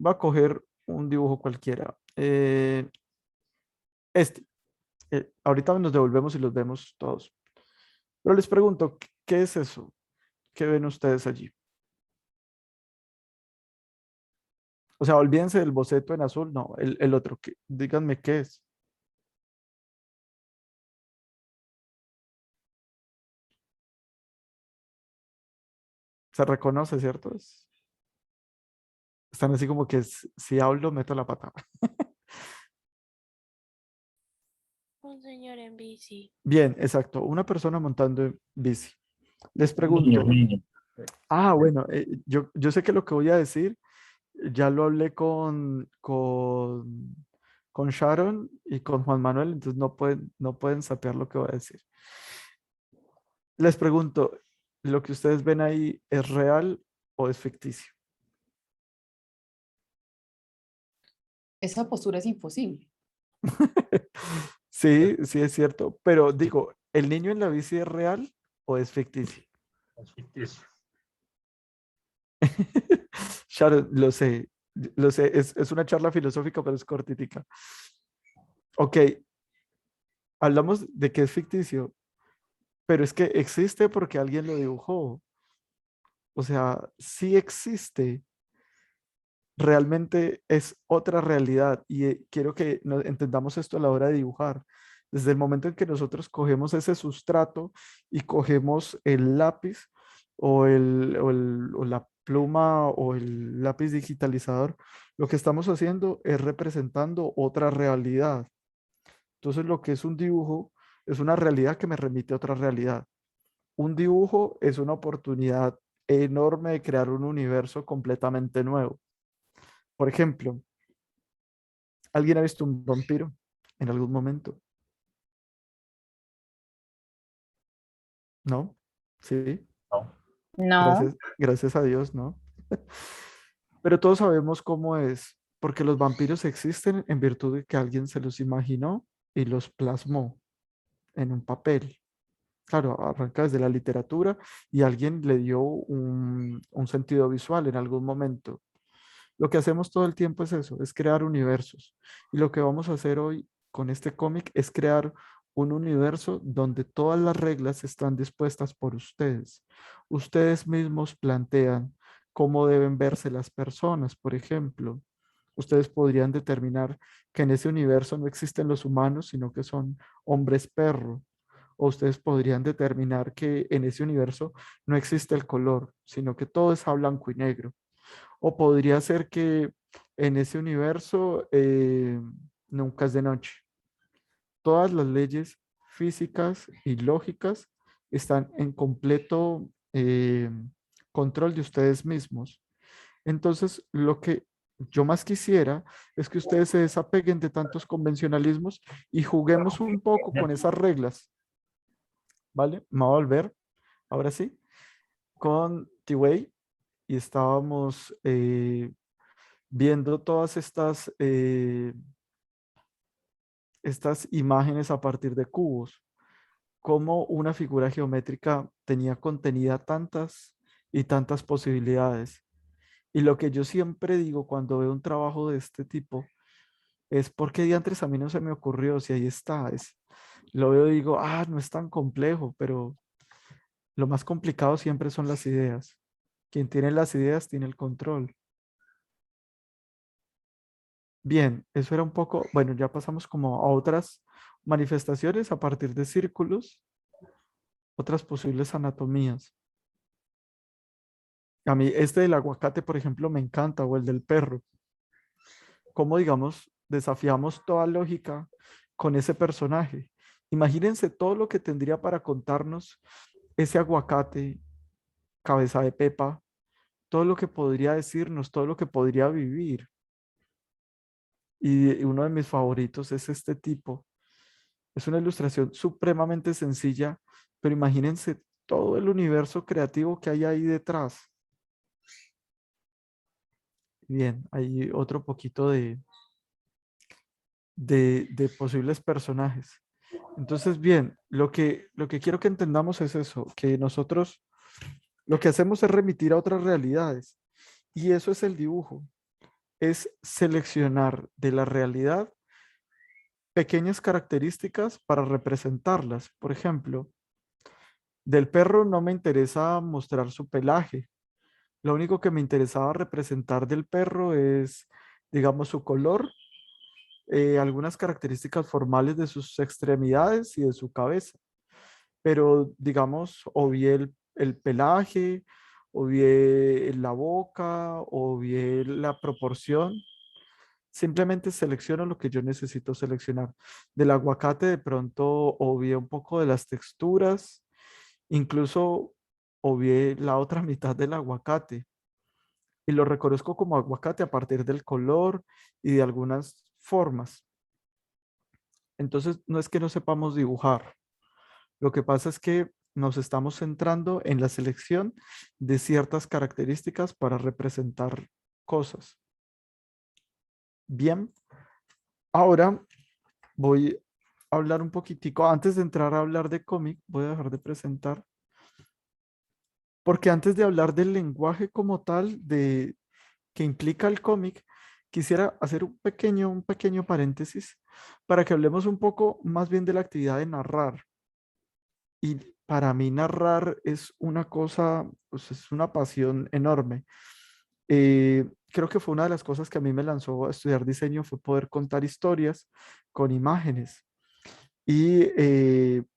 Va a coger un dibujo cualquiera. Este. Ahorita nos devolvemos y los vemos todos. Pero les pregunto, ¿qué es eso? ¿Qué ven ustedes allí? O sea, olvídense del boceto en azul, no, el otro. Díganme qué es. Se reconoce, ¿cierto? Están así como que si hablo, meto la pata. Un señor en bici. Bien, exacto. Una persona montando en bici. Les Niño, pregunto. niño. Bueno, yo sé que lo que voy a decir, ya lo hablé con Sharon y con Juan Manuel, entonces no pueden sapear lo que voy a decir. Les pregunto, ¿lo que ustedes ven ahí es real o es ficticio? Esa postura es imposible. Sí, sí es cierto, pero digo, ¿el niño en la bici es real o es ficticio? Es ficticio. Sharon, lo sé, es una charla filosófica, pero es cortitica. Ok, hablamos de que es ficticio, pero es que existe porque alguien lo dibujó. O sea, sí existe. Realmente es otra realidad y quiero que entendamos esto a la hora de dibujar. Desde el momento en que nosotros cogemos ese sustrato y cogemos el lápiz o la pluma o el lápiz digitalizador, lo que estamos haciendo es representando otra realidad. Entonces, lo que es un dibujo es una realidad que me remite a otra realidad. Un dibujo es una oportunidad enorme de crear un universo completamente nuevo. Por ejemplo, ¿alguien ha visto un vampiro en algún momento? ¿No? Sí, No. No, gracias a Dios, ¿no? Pero todos sabemos cómo es, porque los vampiros existen en virtud de que alguien se los imaginó y los plasmó en un papel. Claro, arranca desde la literatura y alguien le dio un sentido visual en algún momento. Lo que hacemos todo el tiempo es eso, es crear universos. Y lo que vamos a hacer hoy con este cómic es crear un universo donde todas las reglas están dispuestas por ustedes. Ustedes mismos plantean cómo deben verse las personas, por ejemplo. Ustedes podrían determinar que en ese universo no existen los humanos, sino que son hombres perro. O ustedes podrían determinar que en ese universo no existe el color, sino que todo es a blanco y negro. O podría ser que en ese universo nunca es de noche. todas las leyes físicas y lógicas están en completo control de ustedes mismos. Entonces, lo que yo más quisiera es que ustedes se desapeguen de tantos convencionalismos y juguemos un poco con esas reglas. ¿Vale? Me voy a volver, ahora sí, con T-Way y estábamos viendo todas estas imágenes a partir de cubos, cómo una figura geométrica tenía contenida tantas y tantas posibilidades. Y lo que yo siempre digo cuando veo un trabajo de este tipo es porque diantres a mí no se me ocurrió, si ahí está, lo veo y digo, no es tan complejo, pero lo más complicado siempre son las ideas. Quien tiene las ideas tiene el control. Bien, eso era un poco, bueno, ya pasamos como a otras manifestaciones a partir de círculos, otras posibles anatomías. A mí este del aguacate, por ejemplo, me encanta, o el del perro. Cómo, digamos, desafiamos toda lógica con ese personaje. Imagínense todo lo que tendría para contarnos ese aguacate, cabeza de pepa, todo lo que podría decirnos, todo lo que podría vivir. Y uno de mis favoritos es este tipo. Es una ilustración supremamente sencilla, pero imagínense todo el universo creativo que hay ahí detrás. Bien, hay otro poquito de posibles personajes. Entonces, bien, lo que quiero que entendamos es eso, que nosotros lo que hacemos es remitir a otras realidades. Y eso es el dibujo. Es seleccionar de la realidad pequeñas características para representarlas. Por ejemplo, del perro no me interesa mostrar su pelaje. Lo único que me interesaba representar del perro es, digamos, su color, algunas características formales de sus extremidades y de su cabeza. Pero, digamos, obvié el pelaje, obvié la boca, obvié la proporción. Simplemente selecciono lo que yo necesito seleccionar. Del aguacate de pronto obvié un poco de las texturas, incluso obvié la otra mitad del aguacate y lo reconozco como aguacate a partir del color y de algunas formas. Entonces, no es que no sepamos dibujar. Lo que pasa es que nos estamos centrando en la selección de ciertas características para representar cosas. Bien, ahora voy a hablar un poquitico, antes de entrar a hablar de cómic, voy a dejar de presentar, porque antes de hablar del lenguaje como tal, que implica el cómic, quisiera hacer un pequeño paréntesis para que hablemos un poco más bien de la actividad de narrar. Y para mí narrar es una cosa, pues es una pasión enorme. Creo que fue una de las cosas que a mí me lanzó a estudiar diseño, fue poder contar historias con imágenes. Y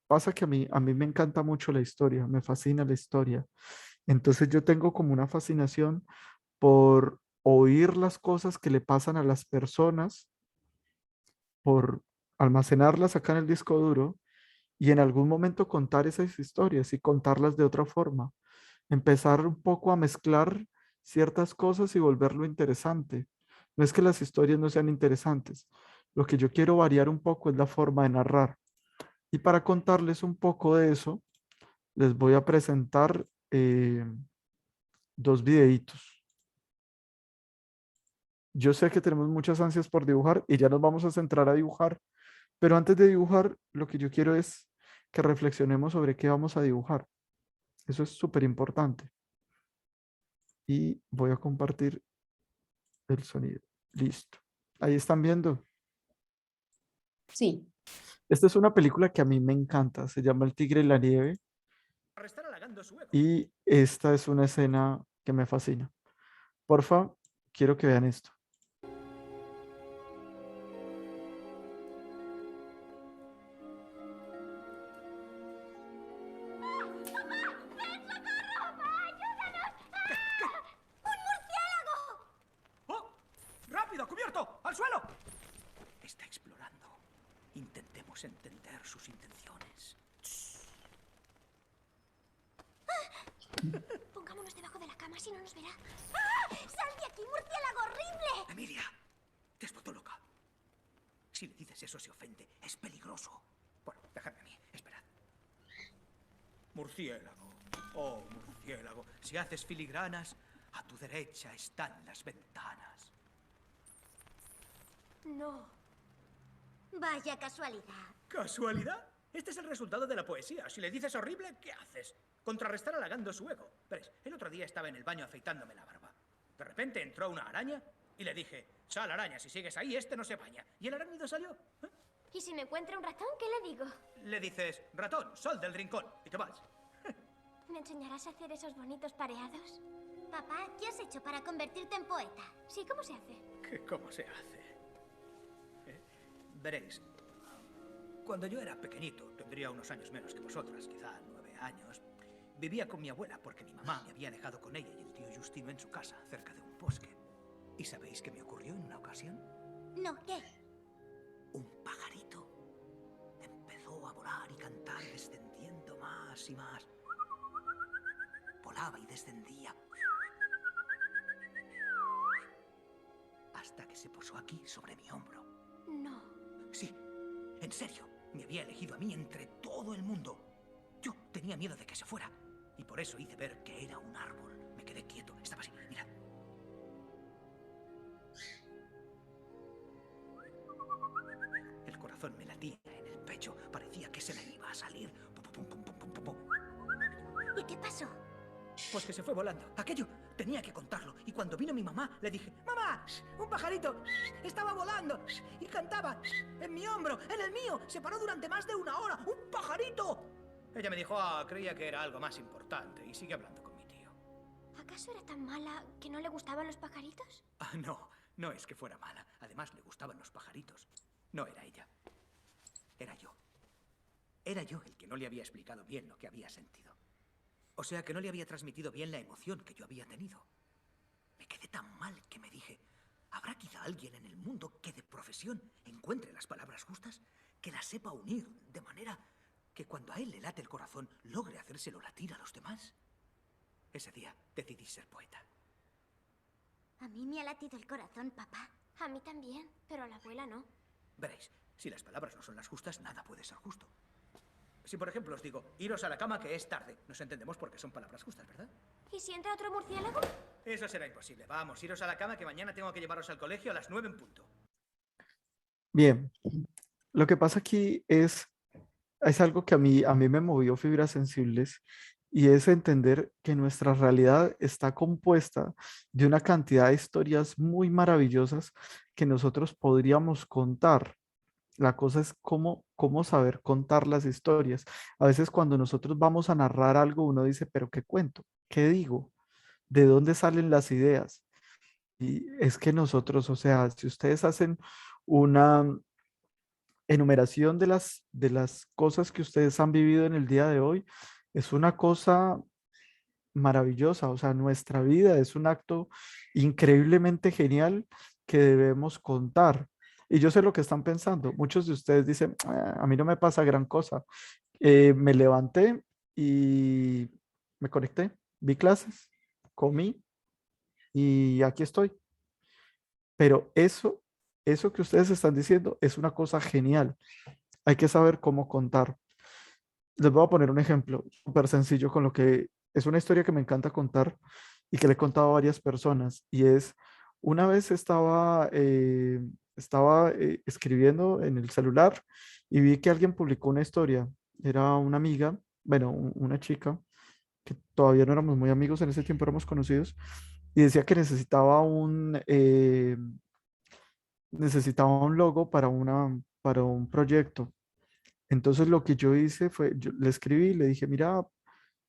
pasa que a mí me encanta mucho la historia, me fascina la historia. Entonces yo tengo como una fascinación por oír las cosas que le pasan a las personas, por almacenarlas acá en el disco duro y en algún momento contar esas historias y contarlas de otra forma. Empezar un poco a mezclar ciertas cosas y volverlo interesante. No es que las historias no sean interesantes. Lo que yo quiero variar un poco es la forma de narrar. Y para contarles un poco de eso, les voy a presentar dos videitos. Yo sé que tenemos muchas ansias por dibujar y ya nos vamos a centrar a dibujar, pero antes de dibujar, lo que yo quiero es que reflexionemos sobre qué vamos a dibujar. Eso es súper importante. Y voy a compartir el sonido. Listo. Ahí están viendo. Sí. Esta es una película que a mí me encanta. Se llama El tigre y la nieve. Y esta es una escena que me fascina. Porfa, quiero que vean esto. ¡Oh! ¡Rápido, cubierto! ¡Al suelo! Está explorando. Intentemos entender. sus intenciones. Pongámonos debajo de la cama, si no nos verá. ¡Ah! ¡Sal de aquí, murciélago horrible! Emilia, te has vuelto loca. Si le dices eso se ofende. Es peligroso. Bueno, dejadme a mí. Esperad. Murciélago. Oh, murciélago. Si haces filigranas, a tu derecha están las ventanas. No. Vaya casualidad. ¿Casualidad? Este es el resultado de la poesía. Si le dices horrible, ¿qué haces? Contrarrestar halagando su ego. Veréis, el otro día estaba en el baño afeitándome la barba. De repente entró una araña y le dije, sal araña, si sigues ahí, este no se baña. Y el arácnido salió. ¿Y si me encuentra un ratón, qué le digo? Le dices, ratón, sol del rincón, y te vas. ¿Me enseñarás a hacer esos bonitos pareados? Papá, ¿qué has hecho para convertirte en poeta? Sí, ¿cómo se hace? ¿Cómo se hace? Veréis, cuando yo era pequeñito, tendría unos años menos que vosotras, quizá 9 años, vivía con mi abuela porque mi mamá me había dejado con ella y el tío Justino en su casa, cerca de un bosque. ¿Y sabéis qué me ocurrió en una ocasión? No, ¿qué? Un pajarito empezó a volar y cantar descendiendo más y más. Volaba y descendía. Hasta que se posó aquí sobre mi hombro. No. Sí, en serio, me había elegido a mí entre todo el mundo. Yo tenía miedo de que se fuera y por eso hice ver que era un árbol. Me quedé quieto, estaba así, mirad. El corazón me latía en el pecho, parecía que se me iba a salir. Pum, pum, pum, pum, pum, pum, pum. ¿Y qué pasó? Pues que se fue volando. Aquello tenía que contarlo. Y cuando vino mi mamá, le dije, ¡mamá! Un pajarito estaba volando y cantaba en mi hombro, en el mío. Se paró durante más de 1 hora. ¡Un pajarito! Ella me dijo, creía que era algo más importante. Y sigue hablando con mi tío. ¿Acaso era tan mala que no le gustaban los pajaritos? No, no es que fuera mala. Además, le gustaban los pajaritos. No era ella. Era yo. Era yo el que no le había explicado bien lo que había sentido. O sea, que no le había transmitido bien la emoción que yo había tenido. Me quedé tan mal que me dije, ¿habrá quizá alguien en el mundo que de profesión encuentre las palabras justas, que las sepa unir de manera que cuando a él le late el corazón logre hacérselo latir a los demás? Ese día decidí ser poeta. A mí me ha latido el corazón, papá. A mí también, pero a la abuela no. Veréis, si las palabras no son las justas, nada puede ser justo. Si, por ejemplo, os digo, iros a la cama que es tarde, nos entendemos porque son palabras justas, ¿verdad? ¿Y si entra otro murciélago? Eso será imposible. Vamos, iros a la cama que mañana tengo que llevaros al colegio a las 9 en punto. Bien, lo que pasa aquí es algo que a mí me movió fibras sensibles y es entender que nuestra realidad está compuesta de una cantidad de historias muy maravillosas que nosotros podríamos contar. La cosa es cómo saber contar las historias. A veces cuando nosotros vamos a narrar algo, uno dice, pero ¿qué cuento? ¿Qué digo? ¿De dónde salen las ideas? Y es que nosotros, o sea, si ustedes hacen una enumeración de las cosas que ustedes han vivido en el día de hoy, es una cosa maravillosa. O sea, nuestra vida es un acto increíblemente genial que debemos contar. Y yo sé lo que están pensando. Muchos de ustedes dicen, a mí no me pasa gran cosa. Me levanté y me conecté, vi clases, comí y aquí estoy. Pero eso que ustedes están diciendo es una cosa genial. Hay que saber cómo contar. Les voy a poner un ejemplo súper sencillo con lo que es una historia que me encanta contar y que le he contado a varias personas. Y es, una vez estaba escribiendo en el celular y vi que alguien publicó una historia. Era una amiga, bueno, una chica, que todavía no éramos muy amigos, en ese tiempo éramos conocidos, y decía que necesitaba un logo para un proyecto. Entonces lo que yo hice fue, yo le escribí, le dije, mira,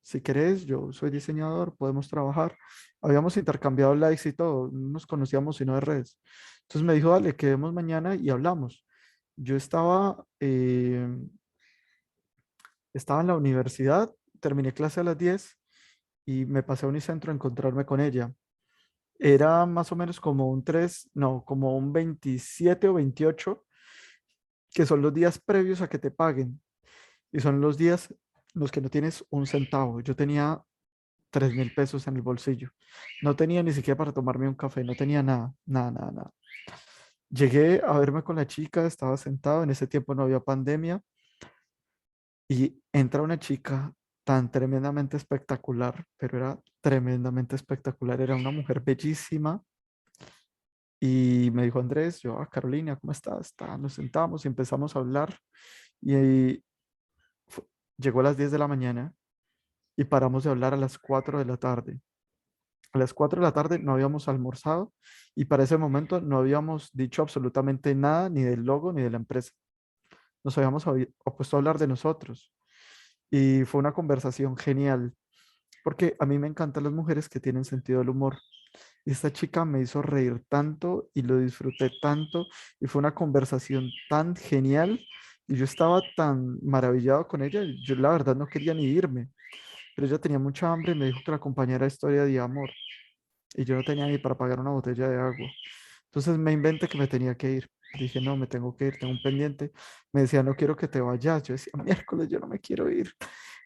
si querés, yo soy diseñador, podemos trabajar. Habíamos intercambiado likes y todo, no nos conocíamos sino de redes. Entonces me dijo, dale, quedemos mañana y hablamos. Yo estaba en la universidad, terminé clase a las 10 y me pasé a Unicentro a encontrarme con ella. Era más o menos como un 3 no, como un 27 o 28, que son los días previos a que te paguen. Y son los días en los que no tienes un centavo. Yo tenía 3.000 pesos en el bolsillo. No tenía ni siquiera para tomarme un café, no tenía nada, nada, nada, nada. Llegué a verme con la chica, estaba sentado, en ese tiempo no había pandemia, y entra una chica tan tremendamente espectacular, pero era tremendamente espectacular, era una mujer bellísima, y me dijo, Andrés, yo, Carolina, ¿cómo estás? Nos sentamos y empezamos a hablar, y fu- llegó a las 10 de la mañana y paramos de hablar a las 4 de la tarde. A las 4 de la tarde no habíamos almorzado y para ese momento no habíamos dicho absolutamente nada ni del logo ni de la empresa. Nos habíamos opuesto a hablar de nosotros y fue una conversación genial porque a mí me encantan las mujeres que tienen sentido del humor. Y esta chica me hizo reír tanto y lo disfruté tanto y fue una conversación tan genial y yo estaba tan maravillado con ella, yo la verdad no quería ni irme, pero ella tenía mucha hambre y me dijo que la acompañara a Historia de Amor y yo no tenía ni para pagar una botella de agua. Entonces me inventé que me tenía que ir. Dije, no, me tengo que ir, tengo un pendiente. Me decía, no quiero que te vayas. Yo decía, miércoles, yo no me quiero ir.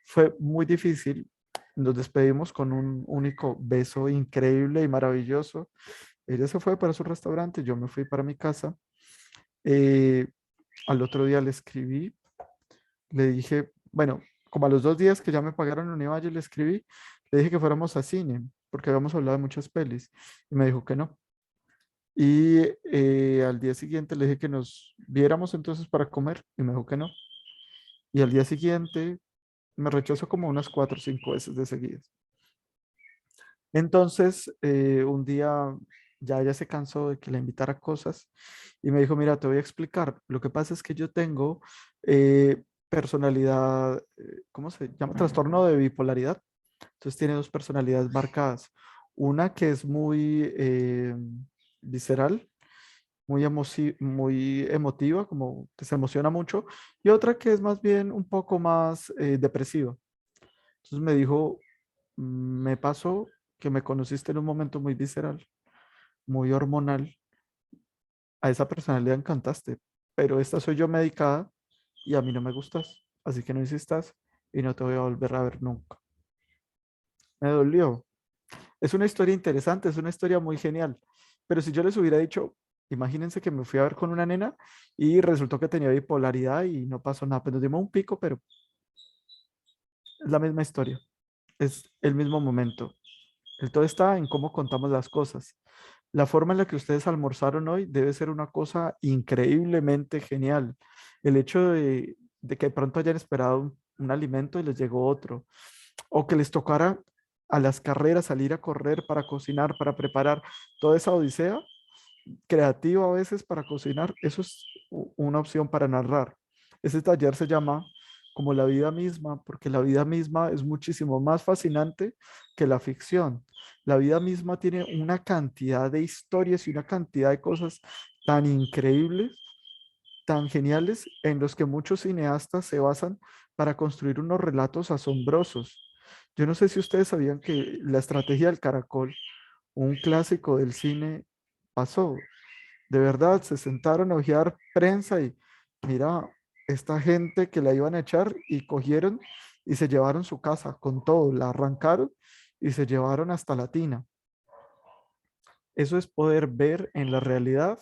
Fue muy difícil. Nos despedimos con un único beso increíble y maravilloso. Ella se fue para su restaurante, yo me fui para mi casa. Eh, Al otro día le escribí, le dije, bueno, como a los 2 días que ya me pagaron en Univalle, le escribí, le dije que fuéramos a cine, porque habíamos hablado de muchas pelis. Y me dijo que no. Y al día siguiente le dije que nos viéramos entonces para comer y me dijo que no. Y al día siguiente me rechazó como unas 4 o 5 veces de seguidas. Entonces, un día ya ella se cansó de que la invitara a cosas y me dijo, mira, te voy a explicar. Lo que pasa es que yo tengo personalidad, ¿cómo se llama? Trastorno de bipolaridad. Entonces tiene dos personalidades marcadas. Una que es muy visceral, muy emotiva, como que se emociona mucho, y otra que es más bien un poco más depresiva. Entonces me dijo, me pasó que me conociste en un momento muy visceral, muy hormonal, a esa personalidad encantaste, pero esta soy yo medicada y a mí no me gustas, así que no insistas y no te voy a volver a ver nunca. Me dolió. Es una historia interesante, es una historia muy genial, pero si yo les hubiera dicho, imagínense que me fui a ver con una nena y resultó que tenía bipolaridad y no pasó nada, pues nos dimos un pico, pero es la misma historia, es el mismo momento. El todo está en cómo contamos las cosas. La forma en la que ustedes almorzaron hoy debe ser una cosa increíblemente genial. El hecho de que de pronto hayan esperado un alimento y les llegó otro, o que les tocara a las carreras salir a correr para cocinar, para preparar toda esa odisea creativa a veces para cocinar, eso es una opción para narrar. Ese taller se llama como la vida misma, porque la vida misma es muchísimo más fascinante que la ficción. La vida misma tiene una cantidad de historias y una cantidad de cosas tan increíbles, tan geniales, en los que muchos cineastas se basan para construir unos relatos asombrosos. Yo no sé si ustedes sabían que la estrategia del caracol, un clásico del cine, pasó. De verdad, se sentaron a hojear prensa y mira, esta gente que la iban a echar y cogieron y se llevaron su casa con todo, la arrancaron y se llevaron hasta la tina. Eso es poder ver en la realidad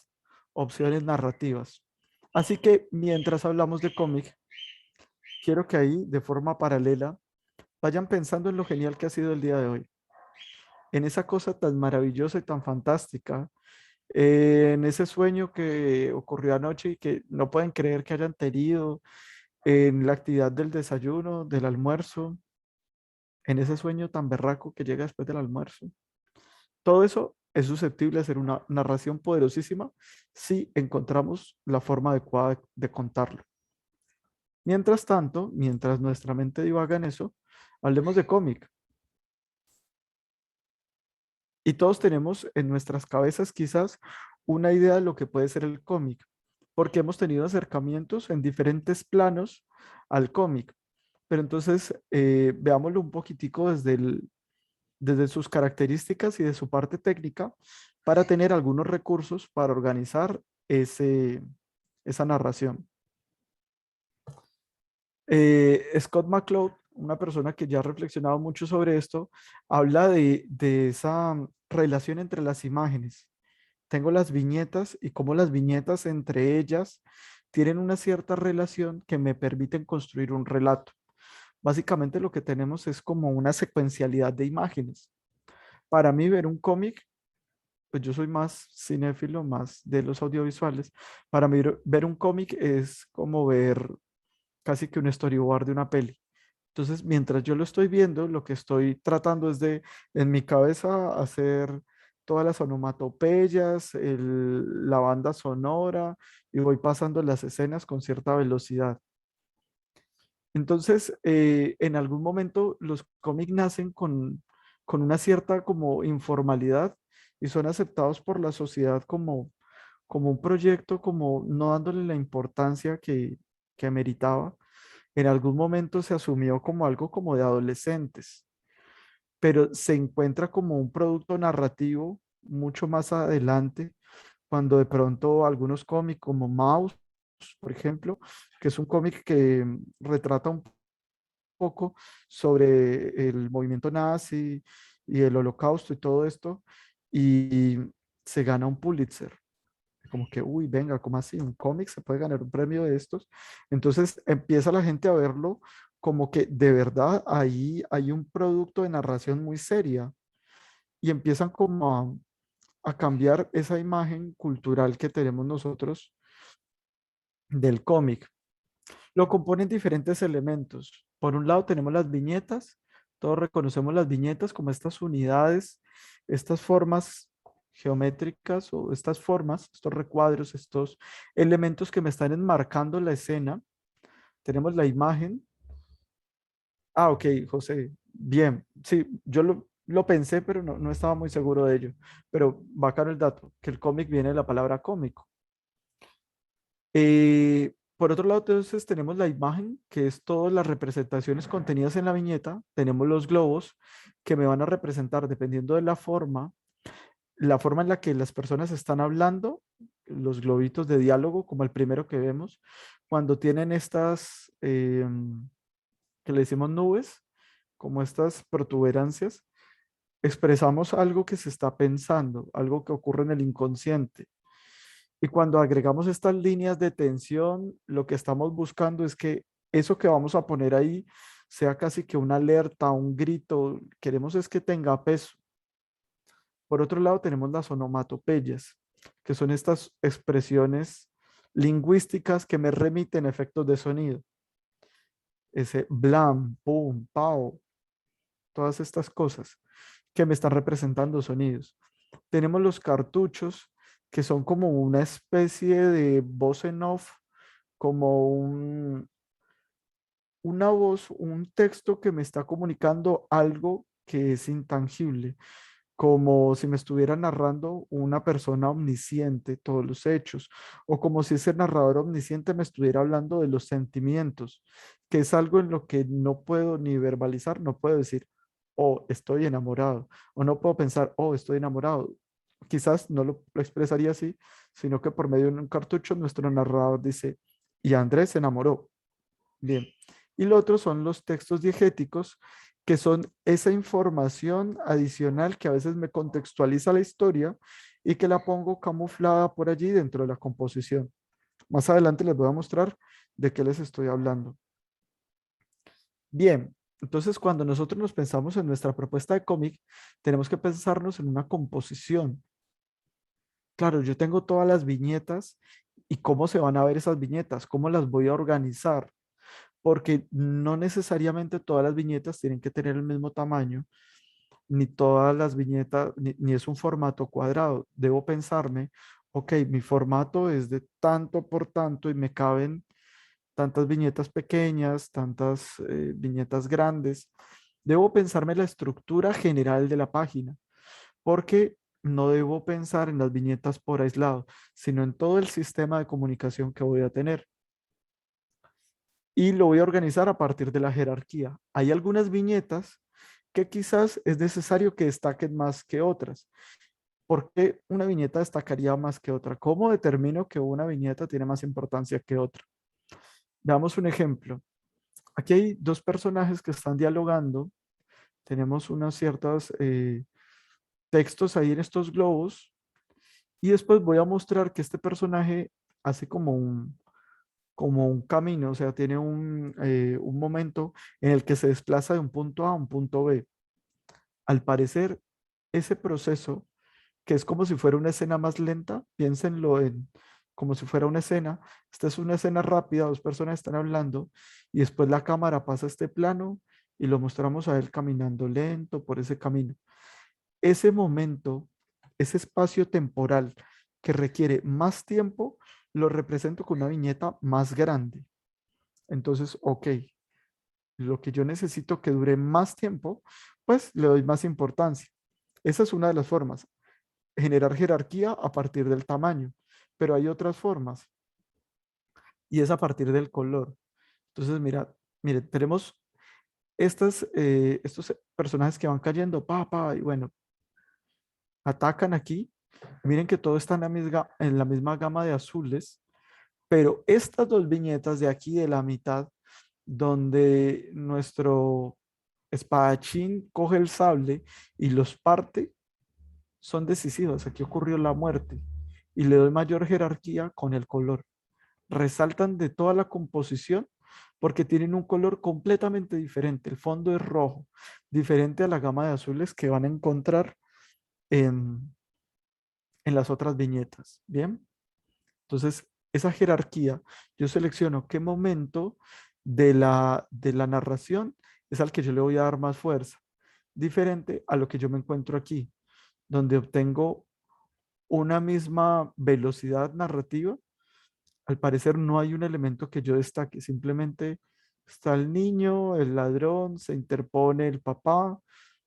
opciones narrativas. Así que mientras hablamos de cómic, quiero que ahí, de forma paralela, vayan pensando en lo genial que ha sido el día de hoy, en esa cosa tan maravillosa y tan fantástica, en ese sueño que ocurrió anoche y que no pueden creer que hayan tenido, en la actividad del desayuno, del almuerzo, en ese sueño tan berraco que llega después del almuerzo. Todo eso es susceptible de ser una narración poderosísima si encontramos la forma adecuada de contarlo. Mientras tanto, mientras nuestra mente divaga en eso, hablemos de cómic. Y todos tenemos en nuestras cabezas quizás una idea de lo que puede ser el cómic, porque hemos tenido acercamientos en diferentes planos al cómic. Pero entonces veámoslo un poquitico desde sus características y de su parte técnica para tener algunos recursos para organizar esa narración. Scott McCloud, una persona que ya ha reflexionado mucho sobre esto, habla de esa relación entre las imágenes. Tengo las viñetas y cómo las viñetas entre ellas tienen una cierta relación que me permiten construir un relato. Básicamente lo que tenemos es como una secuencialidad de imágenes. Para mí ver un cómic, pues yo soy más cinéfilo, más de los audiovisuales. Para mí ver un cómic es como ver casi que un storyboard de una peli. Entonces, mientras yo lo estoy viendo, lo que estoy tratando es de, en mi cabeza, hacer todas las onomatopeyas, la banda sonora, y voy pasando las escenas con cierta velocidad. Entonces, en algún momento los cómics nacen con una cierta como informalidad y son aceptados por la sociedad como un proyecto, como no dándole la importancia que meritaba. En algún momento se asumió como algo como de adolescentes, pero se encuentra como un producto narrativo mucho más adelante, cuando de pronto algunos cómics como Mouse, por ejemplo, que es un cómic que retrata un poco sobre el movimiento nazi y el holocausto y todo esto, y se gana un Pulitzer. Como que, uy, venga, ¿cómo así? ¿Un cómic se puede ganar un premio de estos? Entonces empieza la gente a verlo como que de verdad ahí hay un producto de narración muy seria y empiezan como a cambiar esa imagen cultural que tenemos nosotros del cómic. Lo componen diferentes elementos. Por un lado tenemos las viñetas, todos reconocemos las viñetas como estas unidades, estas formas geométricas o estas formas, estos recuadros, estos elementos que me están enmarcando la escena. Tenemos la imagen. Ah, ok, José. Bien. Sí, yo lo pensé, pero no estaba muy seguro de ello. Pero bacano el dato, que el cómic viene de la palabra cómico. Por otro lado, entonces tenemos la imagen, que es todas las representaciones contenidas en la viñeta. Tenemos los globos que me van a representar, dependiendo de la forma en la que las personas están hablando, los globitos de diálogo, como el primero que vemos, cuando tienen estas, que le decimos nubes, como estas protuberancias, expresamos algo que se está pensando, algo que ocurre en el inconsciente. Y cuando agregamos estas líneas de tensión, lo que estamos buscando es que eso que vamos a poner ahí sea casi que una alerta, un grito. Queremos es que tenga peso. Por otro lado, tenemos las onomatopeyas, que son estas expresiones lingüísticas que me remiten efectos de sonido. Ese blam, pum, pao, todas estas cosas que me están representando sonidos. Tenemos los cartuchos, que son como una especie de voz en off, como una voz, un texto que me está comunicando algo que es intangible, como si me estuviera narrando una persona omnisciente todos los hechos, o como si ese narrador omnisciente me estuviera hablando de los sentimientos, que es algo en lo que no puedo ni verbalizar, no puedo decir, oh, estoy enamorado, o no puedo pensar, oh, estoy enamorado. Quizás no lo expresaría así, sino que por medio de un cartucho nuestro narrador dice, y Andrés se enamoró. Bien. Y lo otro son los textos diegéticos, que son esa información adicional que a veces me contextualiza la historia y que la pongo camuflada por allí dentro de la composición. Más adelante les voy a mostrar de qué les estoy hablando. Bien, entonces cuando nosotros nos pensamos en nuestra propuesta de cómic, tenemos que pensarnos en una composición. Claro, yo tengo todas las viñetas y cómo se van a ver esas viñetas, cómo las voy a organizar, porque no necesariamente todas las viñetas tienen que tener el mismo tamaño, ni todas las viñetas, ni es un formato cuadrado. Debo pensarme, ok, mi formato es de tanto por tanto y me caben tantas viñetas pequeñas, tantas viñetas grandes. Debo pensarme la estructura general de la página, porque no debo pensar en las viñetas por aislado, sino en todo el sistema de comunicación que voy a tener. Y lo voy a organizar a partir de la jerarquía. Hay algunas viñetas que quizás es necesario que destaquen más que otras. ¿Por qué una viñeta destacaría más que otra? ¿Cómo determino que una viñeta tiene más importancia que otra? Veamos un ejemplo. Aquí hay dos personajes que están dialogando. Tenemos unos ciertos textos ahí en estos globos. Y después voy a mostrar que este personaje hace como un camino, o sea, tiene un momento en el que se desplaza de un punto A a un punto B. Al parecer, ese proceso, que es como si fuera una escena más lenta, piénsenlo en como si fuera una escena. Esta es una escena rápida, dos personas están hablando y después la cámara pasa a este plano y lo mostramos a él caminando lento por ese camino. Ese momento, ese espacio temporal que requiere más tiempo, lo represento con una viñeta más grande. Entonces, ok, lo que yo necesito que dure más tiempo, pues le doy más importancia. Esa es una de las formas, generar jerarquía a partir del tamaño, pero hay otras formas y es a partir del color. Entonces, mira, mire, tenemos estos personajes que van cayendo, y bueno, atacan aquí. Miren que todo está en la misma gama de azules, pero estas dos viñetas de aquí de la mitad, donde nuestro espadachín coge el sable y los parte, son decisivas. Aquí ocurrió la muerte y le doy mayor jerarquía con el color. Resaltan de toda la composición porque tienen un color completamente diferente. El fondo es rojo, diferente a la gama de azules que van a encontrar en, en las otras viñetas. Bien, entonces esa jerarquía, yo selecciono qué momento de la narración es al que yo le voy a dar más fuerza, diferente a lo que yo me encuentro aquí, donde obtengo una misma velocidad narrativa. Al parecer no hay un elemento que yo destaque, simplemente está el niño, el ladrón, se interpone el papá,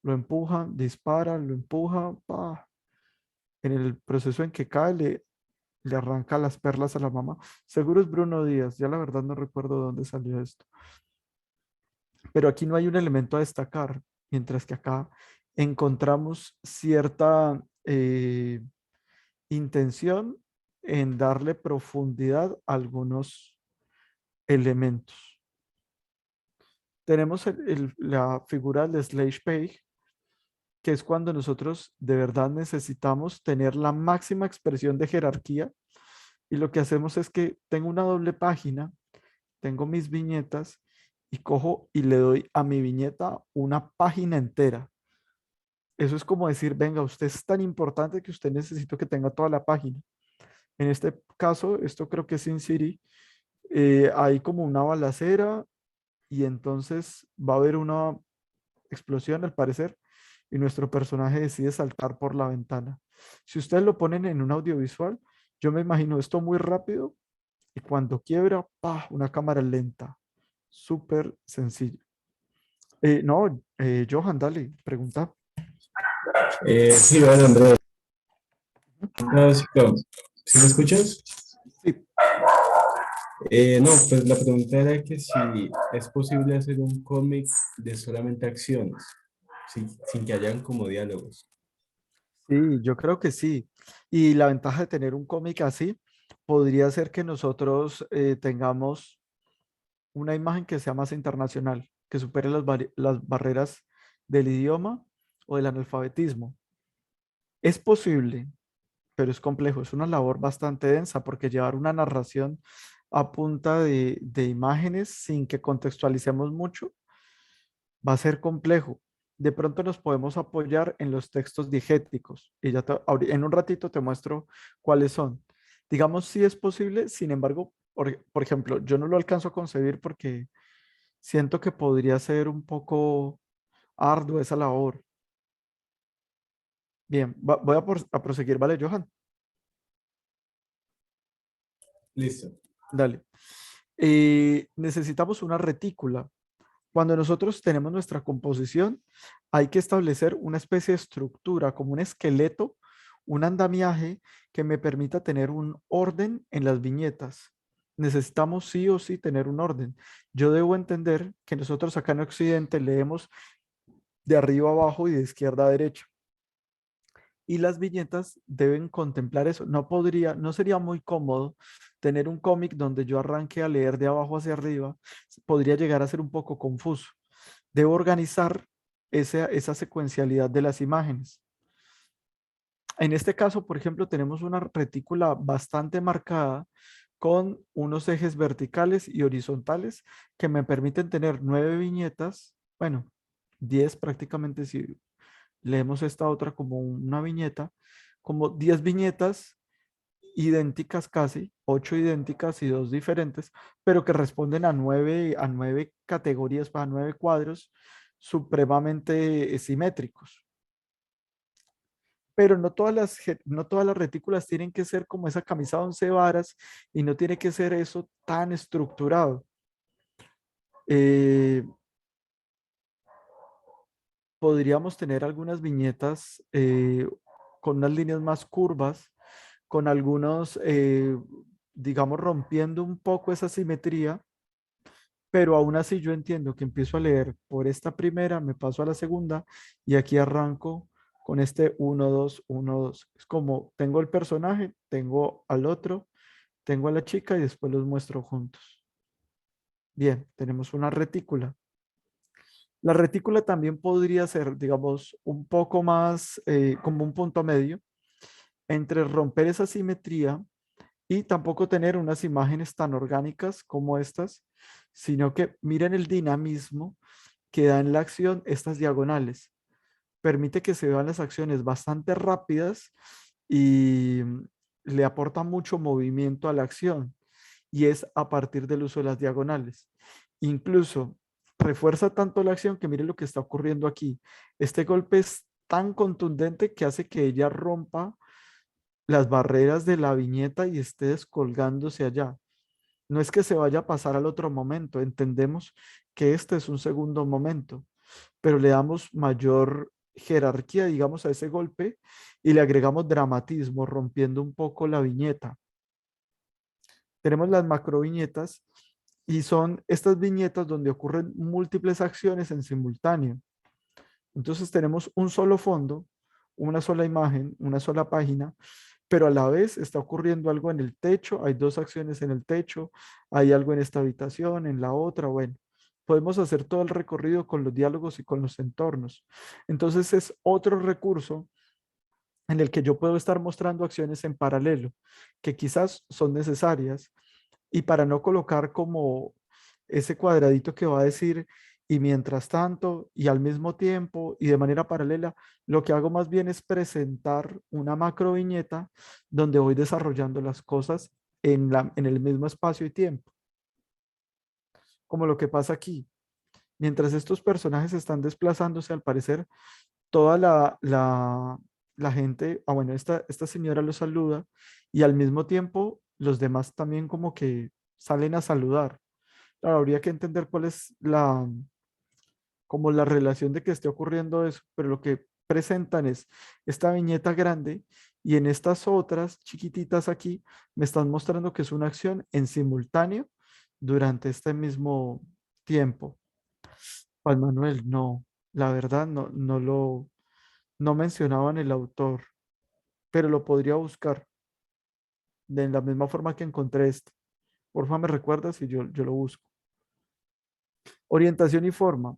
lo empujan, dispara, lo empuja, pa. En el proceso en que cae, le arranca las perlas a la mamá. Seguro es Bruno Díaz, ya la verdad no recuerdo dónde salió esto. Pero aquí no hay un elemento a destacar, mientras que acá encontramos cierta intención en darle profundidad a algunos elementos. Tenemos la figura del slash page, que es cuando nosotros de verdad necesitamos tener la máxima expresión de jerarquía y lo que hacemos es que tengo una doble página, tengo mis viñetas y cojo y le doy a mi viñeta una página entera. Eso es como decir, venga, usted es tan importante que usted necesita que tenga toda la página. En este caso, esto creo que es Sin City, hay como una balacera y entonces va a haber una explosión al parecer y nuestro personaje decide saltar por la ventana. Si ustedes lo ponen en un audiovisual, yo me imagino esto muy rápido y cuando quiebra, ¡pah! Una cámara lenta. Súper sencillo. No, Johan, dale, pregunta. Sí, bueno, Andrés. No, sí, claro. ¿Sí me escuchas? Sí. No, pues la pregunta era que si es posible hacer un cómic de solamente acciones, sin que hayan como diálogos. Sí, yo creo que sí. Y la ventaja de tener un cómic así podría ser que nosotros tengamos una imagen que sea más internacional, que supere las barreras del idioma o del analfabetismo. Es posible, pero es complejo, es una labor bastante densa porque llevar una narración a punta de imágenes sin que contextualicemos mucho va a ser complejo. De pronto nos podemos apoyar en los textos diegéticos y ya en un ratito te muestro cuáles son. Digamos, sí es posible, sin embargo, por ejemplo, yo no lo alcanzo a concebir porque siento que podría ser un poco arduo esa labor. Bien, voy a proseguir, ¿vale, Johan? Listo. Dale. Necesitamos una retícula. Cuando nosotros tenemos nuestra composición, hay que establecer una especie de estructura, como un esqueleto, un andamiaje que me permita tener un orden en las viñetas. Necesitamos sí o sí tener un orden. Yo debo entender que nosotros acá en Occidente leemos de arriba a abajo y de izquierda a derecha. y las viñetas deben contemplar eso. No sería muy cómodo tener un cómic donde yo arranque a leer de abajo hacia arriba, podría llegar a ser un poco confuso. Debo organizar esa secuencialidad de las imágenes. En este caso, por ejemplo, tenemos una retícula bastante marcada con unos ejes verticales y horizontales que me permiten tener 9 viñetas, bueno, 10 prácticamente si leemos esta otra como una viñeta, como 10 viñetas idénticas casi, 8 idénticas y 2 diferentes, pero que responden a 9 categorías, para 9 cuadros supremamente simétricos. Pero no todas las retículas tienen que ser como esa camisa de 11 varas y no tiene que ser eso tan estructurado. Podríamos tener algunas viñetas con unas líneas más curvas, con algunos, digamos, rompiendo un poco esa simetría, pero aún así yo entiendo que empiezo a leer por esta primera, me paso a la segunda y aquí arranco con este 1, 2, 1, 2. Es como tengo el personaje, tengo al otro, tengo a la chica y después los muestro juntos. Bien, tenemos una retícula. La retícula también podría ser, digamos, un poco más como un punto medio entre romper esa simetría y tampoco tener unas imágenes tan orgánicas como estas, sino que miren el dinamismo que da en la acción estas diagonales. Permite que se vean las acciones bastante rápidas y le aporta mucho movimiento a la acción y es a partir del uso de las diagonales. Incluso refuerza tanto la acción que mire lo que está ocurriendo aquí. Este golpe es tan contundente que hace que ella rompa las barreras de la viñeta y esté descolgándose allá. No es que se vaya a pasar al otro momento, entendemos que este es un segundo momento, pero le damos mayor jerarquía, digamos, a ese golpe y le agregamos dramatismo, rompiendo un poco la viñeta. Tenemos las macro viñetas y son estas viñetas donde ocurren múltiples acciones en simultáneo. Entonces tenemos un solo fondo, una sola imagen, una sola página, pero a la vez está ocurriendo algo en el techo, hay 2 acciones en el techo, hay algo en esta habitación, en la otra, bueno, podemos hacer todo el recorrido con los diálogos y con los entornos. Entonces es otro recurso en el que yo puedo estar mostrando acciones en paralelo, que quizás son necesarias, y para no colocar como ese cuadradito que va a decir y mientras tanto y al mismo tiempo y de manera paralela, lo que hago más bien es presentar una macro viñeta donde voy desarrollando las cosas en el mismo espacio y tiempo. Como lo que pasa aquí. Mientras estos personajes están desplazándose, al parecer, toda la gente, bueno, esta señora los saluda y al mismo tiempo los demás también como que salen a saludar. Claro, habría que entender cuál es como la relación de que esté ocurriendo eso, pero lo que presentan es esta viñeta grande y en estas otras chiquititas aquí me están mostrando que es una acción en simultáneo durante este mismo tiempo. Juan Manuel, no, la verdad no mencionaban el autor, pero lo podría buscar de la misma forma que encontré este. Porfa, me recuerdas y yo lo busco. Orientación y forma.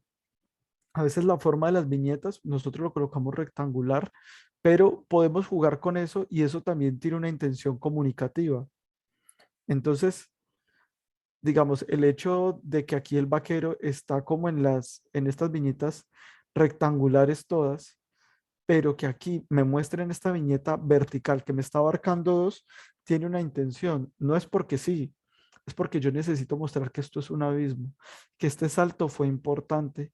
A veces la forma de las viñetas, nosotros lo colocamos rectangular, pero podemos jugar con eso y eso también tiene una intención comunicativa. Entonces, digamos, el hecho de que aquí el vaquero está como en estas viñetas rectangulares todas, pero que aquí me muestren esta viñeta vertical que me está abarcando 2, tiene una intención. No es porque sí, es porque yo necesito mostrar que esto es un abismo, que este salto fue importante,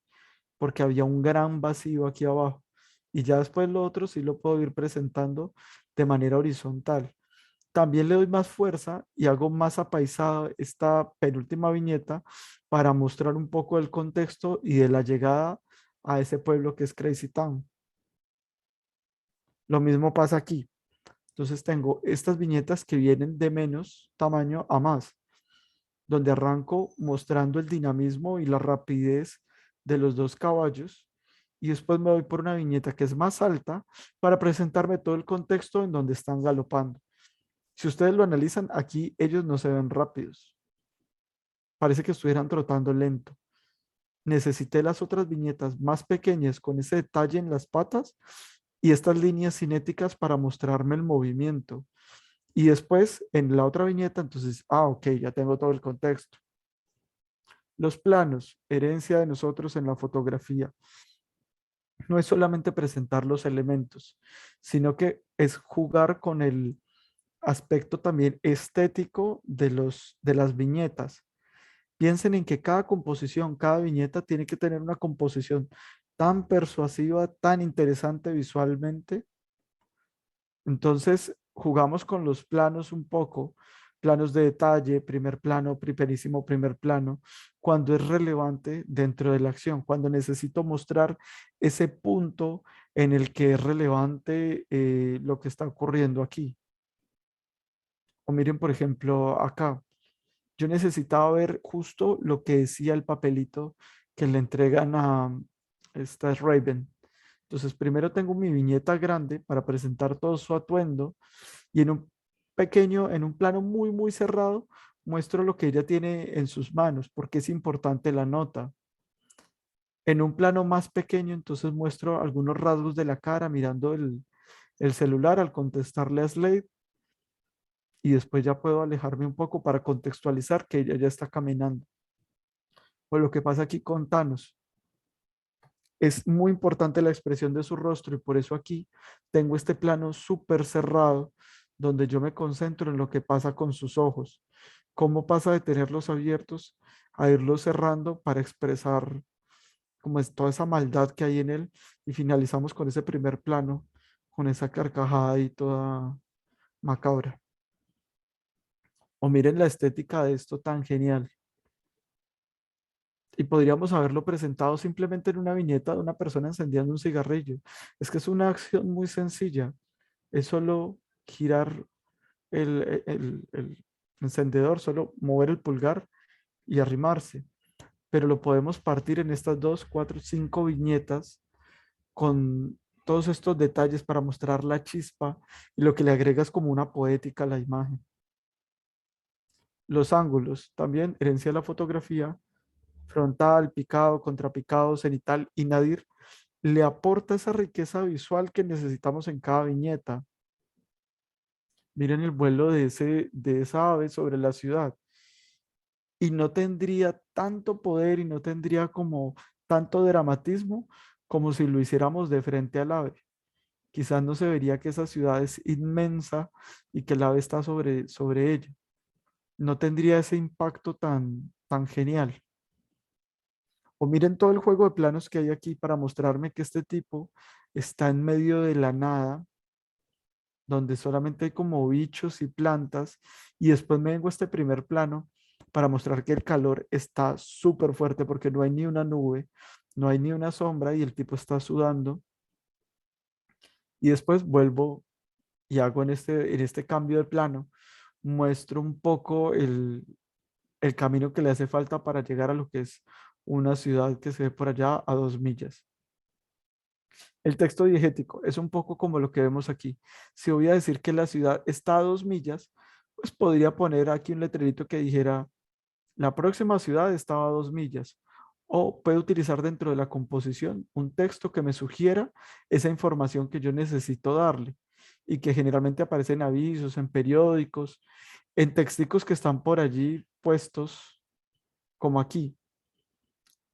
porque había un gran vacío aquí abajo. Y ya después lo otro sí lo puedo ir presentando de manera horizontal. También le doy más fuerza y hago más apaisada esta penúltima viñeta para mostrar un poco del contexto y de la llegada a ese pueblo que es Crazy Town. Lo mismo pasa aquí. Entonces tengo estas viñetas que vienen de menos tamaño a más, donde arranco mostrando el dinamismo y la rapidez de los 2 caballos y después me voy por una viñeta que es más alta para presentarme todo el contexto en donde están galopando. Si ustedes lo analizan, aquí ellos no se ven rápidos. Parece que estuvieran trotando lento. Necesité las otras viñetas más pequeñas con ese detalle en las patas y estas líneas cinéticas para mostrarme el movimiento. Y después en la otra viñeta, entonces, ok, ya tengo todo el contexto. Los planos, herencia de nosotros en la fotografía. No es solamente presentar los elementos, sino que es jugar con el aspecto también estético de las viñetas. Piensen en que cada composición, cada viñeta tiene que tener una composición tan persuasiva, tan interesante visualmente. Entonces, jugamos con los planos un poco, planos de detalle, primer plano, primerísimo primer plano, cuando es relevante dentro de la acción, cuando necesito mostrar ese punto en el que es relevante lo que está ocurriendo aquí. O miren, por ejemplo, acá. Yo necesitaba ver justo lo que decía el papelito que le entregan a esta Raven. Entonces, primero tengo mi viñeta grande para presentar todo su atuendo y en un pequeño, en un plano muy, muy cerrado, muestro lo que ella tiene en sus manos, porque es importante la nota. En un plano más pequeño, entonces muestro algunos rasgos de la cara mirando el celular al contestarle a Slade y después ya puedo alejarme un poco para contextualizar que ella ya está caminando. O lo que pasa aquí con Thanos. Es muy importante la expresión de su rostro y por eso aquí tengo este plano súper cerrado donde yo me concentro en lo que pasa con sus ojos. Cómo pasa de tenerlos abiertos a irlos cerrando para expresar como es toda esa maldad que hay en él y finalizamos con ese primer plano, con esa carcajada y toda macabra. O miren la estética de esto tan genial. Y podríamos haberlo presentado simplemente en una viñeta de una persona encendiendo un cigarrillo. Es que es una acción muy sencilla. Es solo girar el encendedor, solo mover el pulgar y arrimarse. Pero lo podemos partir en estas 2, 4, 5 viñetas con todos estos detalles para mostrar la chispa y lo que le agrega es como una poética a la imagen. Los ángulos, también herencia de la fotografía, frontal, picado, contrapicado, cenital y nadir, le aporta esa riqueza visual que necesitamos en cada viñeta. Miren el vuelo de esa ave sobre la ciudad. Y no tendría tanto poder y no tendría como tanto dramatismo como si lo hiciéramos de frente al ave. Quizás no se vería que esa ciudad es inmensa y que el ave está sobre ella. No tendría ese impacto tan genial. O miren todo el juego de planos que hay aquí para mostrarme que este tipo está en medio de la nada, donde solamente hay como bichos y plantas, y después me vengo a este primer plano para mostrar que el calor está súper fuerte porque no hay ni una nube, no hay ni una sombra y el tipo está sudando. Y después vuelvo y hago en este cambio de plano, muestro un poco el camino que le hace falta para llegar a lo que es una ciudad que se ve por allá a 2 millas. El texto diegético es un poco como lo que vemos aquí. Si voy a decir que la ciudad está a 2 millas, pues podría poner aquí un letrerito que dijera, la próxima ciudad estaba a 2 millas. O puedo utilizar dentro de la composición un texto que me sugiera esa información que yo necesito darle y que generalmente aparece en avisos, en periódicos, en texticos que están por allí puestos como aquí.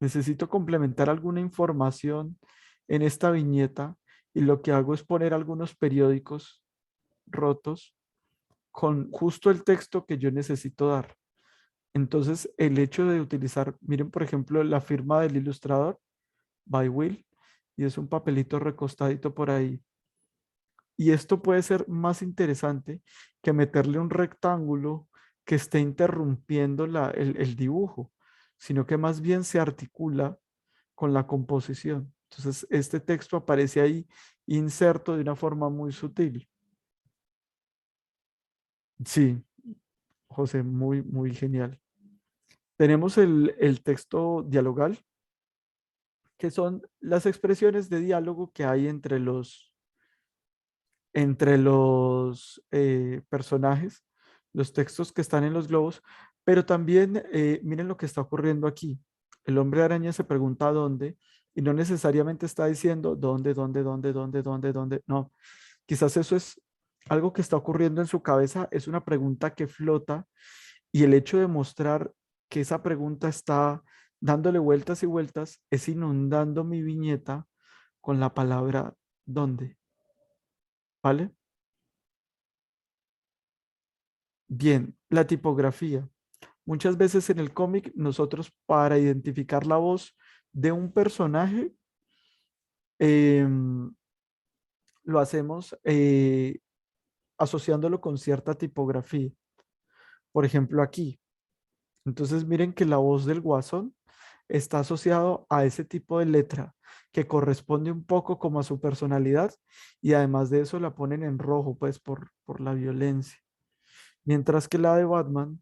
Necesito complementar alguna información en esta viñeta y lo que hago es poner algunos periódicos rotos con justo el texto que yo necesito dar. Entonces, el hecho de utilizar, miren, por ejemplo, la firma del ilustrador, by Will, y es un papelito recostadito por ahí. Y esto puede ser más interesante que meterle un rectángulo que esté interrumpiendo el dibujo, sino que más bien se articula con la composición. Entonces, este texto aparece ahí inserto de una forma muy sutil. Sí, José, muy, muy genial. Tenemos el texto dialogal, que son las expresiones de diálogo que hay entre los personajes, los textos que están en los globos, pero también miren lo que está ocurriendo aquí. El hombre araña se pregunta dónde y no necesariamente está diciendo dónde, no. Quizás eso es algo que está ocurriendo en su cabeza, es una pregunta que flota y el hecho de mostrar que esa pregunta está dándole vueltas y vueltas es inundando mi viñeta con la palabra dónde, ¿vale? Bien, la tipografía. Muchas veces en el cómic nosotros para identificar la voz de un personaje lo hacemos asociándolo con cierta tipografía. Por ejemplo, aquí. Entonces miren que la voz del Guasón está asociado a ese tipo de letra que corresponde un poco como a su personalidad y además de eso la ponen en rojo pues por la violencia. Mientras que la de Batman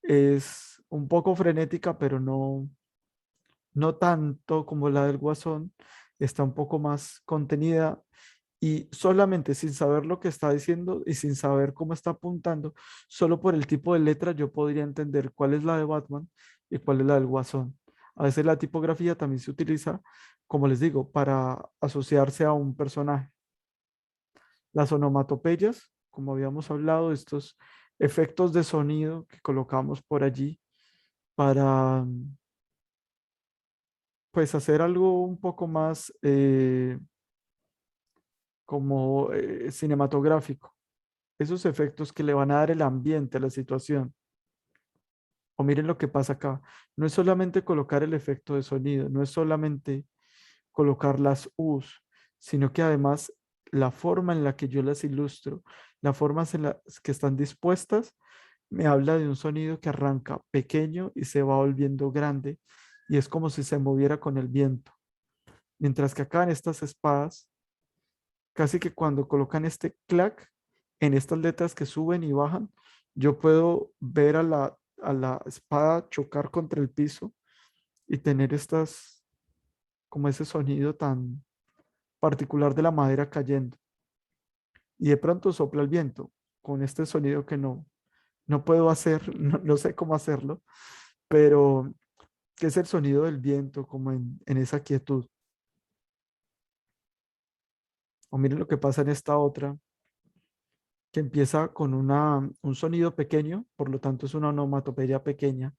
es un poco frenética, pero no tanto como la del Guasón, está un poco más contenida y solamente sin saber lo que está diciendo y sin saber cómo está apuntando, solo por el tipo de letra yo podría entender cuál es la de Batman y cuál es la del Guasón. A veces la tipografía también se utiliza, como les digo, para asociarse a un personaje. Las onomatopeyas, como habíamos hablado, estos efectos de sonido que colocamos por allí para pues hacer algo un poco más como cinematográfico. Esos efectos que le van a dar el ambiente a la situación. O miren lo que pasa acá. No es solamente colocar el efecto de sonido, no es solamente colocar las U's, sino que además la forma en la que yo las ilustro, las formas en las que están dispuestas, me habla de un sonido que arranca pequeño y se va volviendo grande y es como si se moviera con el viento. Mientras que acá en estas espadas, casi que cuando colocan este clac en estas letras que suben y bajan, yo puedo ver a la espada chocar contra el piso y tener estas, como ese sonido tan particular de la madera cayendo. Y de pronto sopla el viento con este sonido que no puedo hacer, no sé cómo hacerlo, pero que es el sonido del viento como en esa quietud. O miren lo que pasa en esta otra, que empieza con un sonido pequeño, por lo tanto es una onomatopeya pequeña,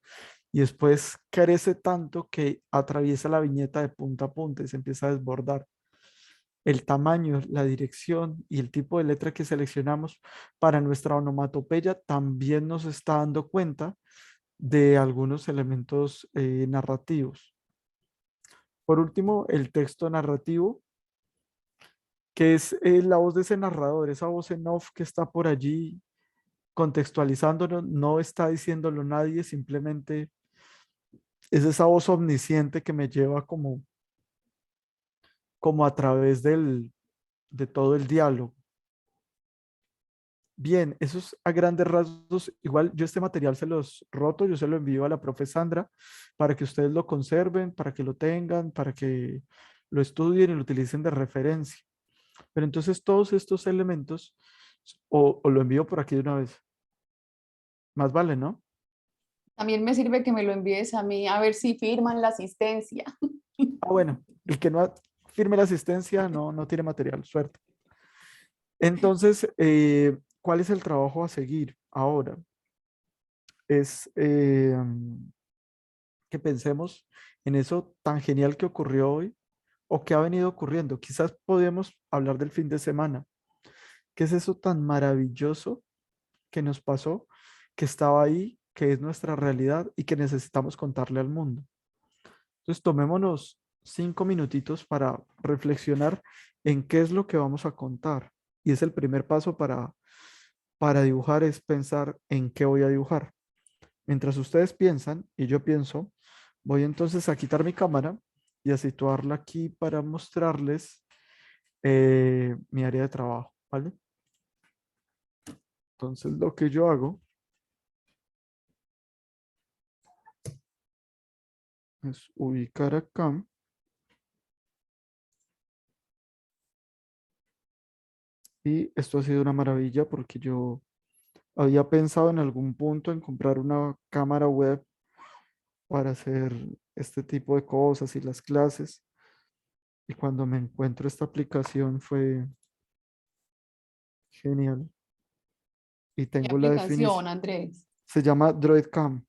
y después crece tanto que atraviesa la viñeta de punta a punta y se empieza a desbordar. El tamaño, la dirección y el tipo de letra que seleccionamos para nuestra onomatopeya también nos está dando cuenta de algunos elementos narrativos. Por último, el texto narrativo, que es la voz de ese narrador, esa voz en off que está por allí contextualizándonos, no está diciéndolo nadie, simplemente es esa voz omnisciente que me lleva como a través de todo el diálogo. Bien, eso es a grandes rasgos. Igual yo este material se los roto, yo se lo envío a la profe Sandra para que ustedes lo conserven, para que lo tengan, para que lo estudien y lo utilicen de referencia. Pero entonces todos estos elementos, o lo envío por aquí de una vez. Más vale, ¿no? También me sirve que me lo envíes a mí a ver si firman la asistencia. Ah, bueno, el que no firme la asistencia no tiene material, suerte. Entonces, ¿cuál es el trabajo a seguir ahora? Es que pensemos en eso tan genial que ocurrió hoy o que ha venido ocurriendo. Quizás podemos hablar del fin de semana. ¿Qué es eso tan maravilloso que nos pasó, que estaba ahí, que es nuestra realidad y que necesitamos contarle al mundo? Entonces, tomémonos 5 minutitos para reflexionar en qué es lo que vamos a contar. Y es el primer paso para dibujar, es pensar en qué voy a dibujar. Mientras ustedes piensan y yo pienso, voy entonces a quitar mi cámara y a situarla aquí para mostrarles mi área de trabajo, ¿vale? Entonces lo que yo hago es ubicar acá Y esto ha sido una maravilla porque yo había pensado en algún punto en comprar una cámara web para hacer este tipo de cosas y las clases. Y cuando me encuentro esta aplicación fue genial. Y ¿Qué tengo la definición. aplicación, Andrés? Se llama DroidCam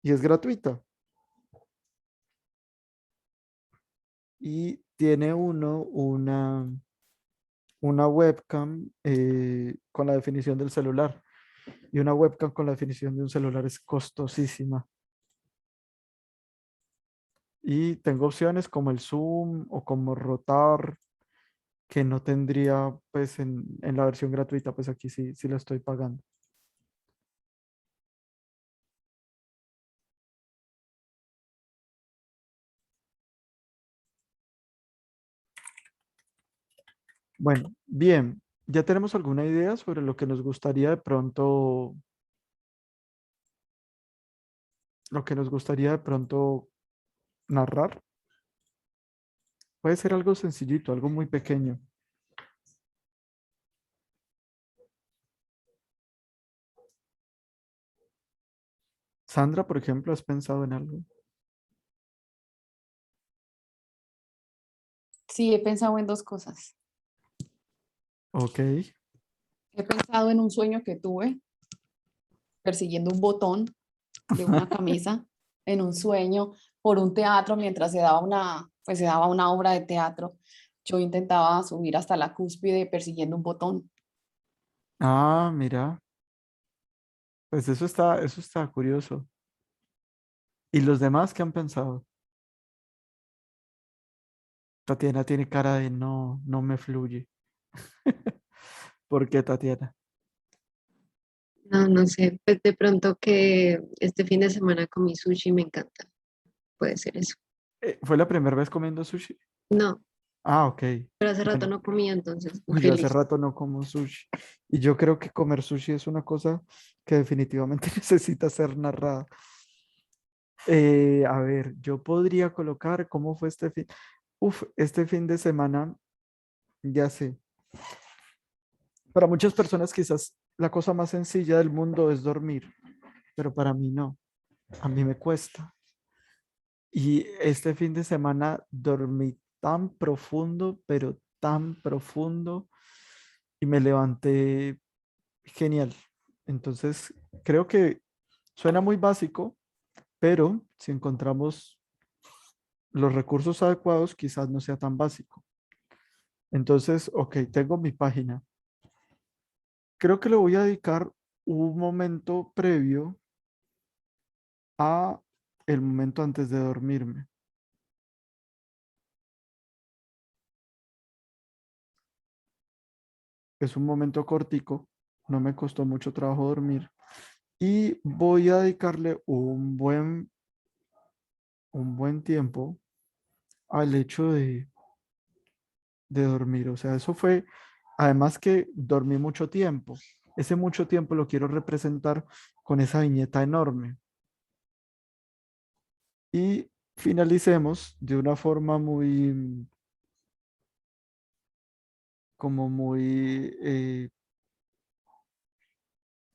y es gratuita. Y tiene una webcam con la definición del celular. Y una webcam con la definición de un celular es costosísima. Y tengo opciones como el zoom o como rotar, que no tendría pues en la versión gratuita, pues aquí sí la estoy pagando. Bueno, bien, ya tenemos alguna idea sobre lo que nos gustaría de pronto, narrar. Puede ser algo sencillito, algo muy pequeño. Sandra, por ejemplo, ¿has pensado en algo? Sí, he pensado en dos cosas. Ok. He pensado en un sueño que tuve persiguiendo un botón de una camisa en un sueño por un teatro mientras pues se daba una obra de teatro. Yo intentaba subir hasta la cúspide persiguiendo un botón. Ah, mira, pues eso está curioso. ¿Y los demás qué han pensado? Tatiana tiene cara de no me fluye. ¿Por qué, Tatiana? No, no sé, pues de pronto que este fin de semana comí sushi, me encanta. Puede ser eso. ¿Fue la primera vez comiendo sushi? No, Ah, ok. pero hace rato Bueno, no comía, entonces muy uy, yo hace feliz. rato no como sushi. Y yo creo que comer sushi es una cosa que definitivamente necesita ser narrada. A ver, yo podría colocar cómo fue este fin. Uf, este fin de semana, ya sé. Para muchas personas quizás la cosa más sencilla del mundo es dormir, pero para mí no. A mí me cuesta. Y este fin de semana dormí tan profundo, pero tan profundo, y me levanté genial. Entonces, creo que suena muy básico, pero si encontramos los recursos adecuados, quizás no sea tan básico. Entonces, ok, tengo mi página. Creo que le voy a dedicar un momento previo a el momento antes de dormirme. Es un momento cortico, no me costó mucho trabajo dormir y voy a dedicarle un buen tiempo al hecho de dormir. O sea, eso fue, además que dormí mucho tiempo. Ese mucho tiempo lo quiero representar con esa viñeta enorme. Y finalicemos de una forma como muy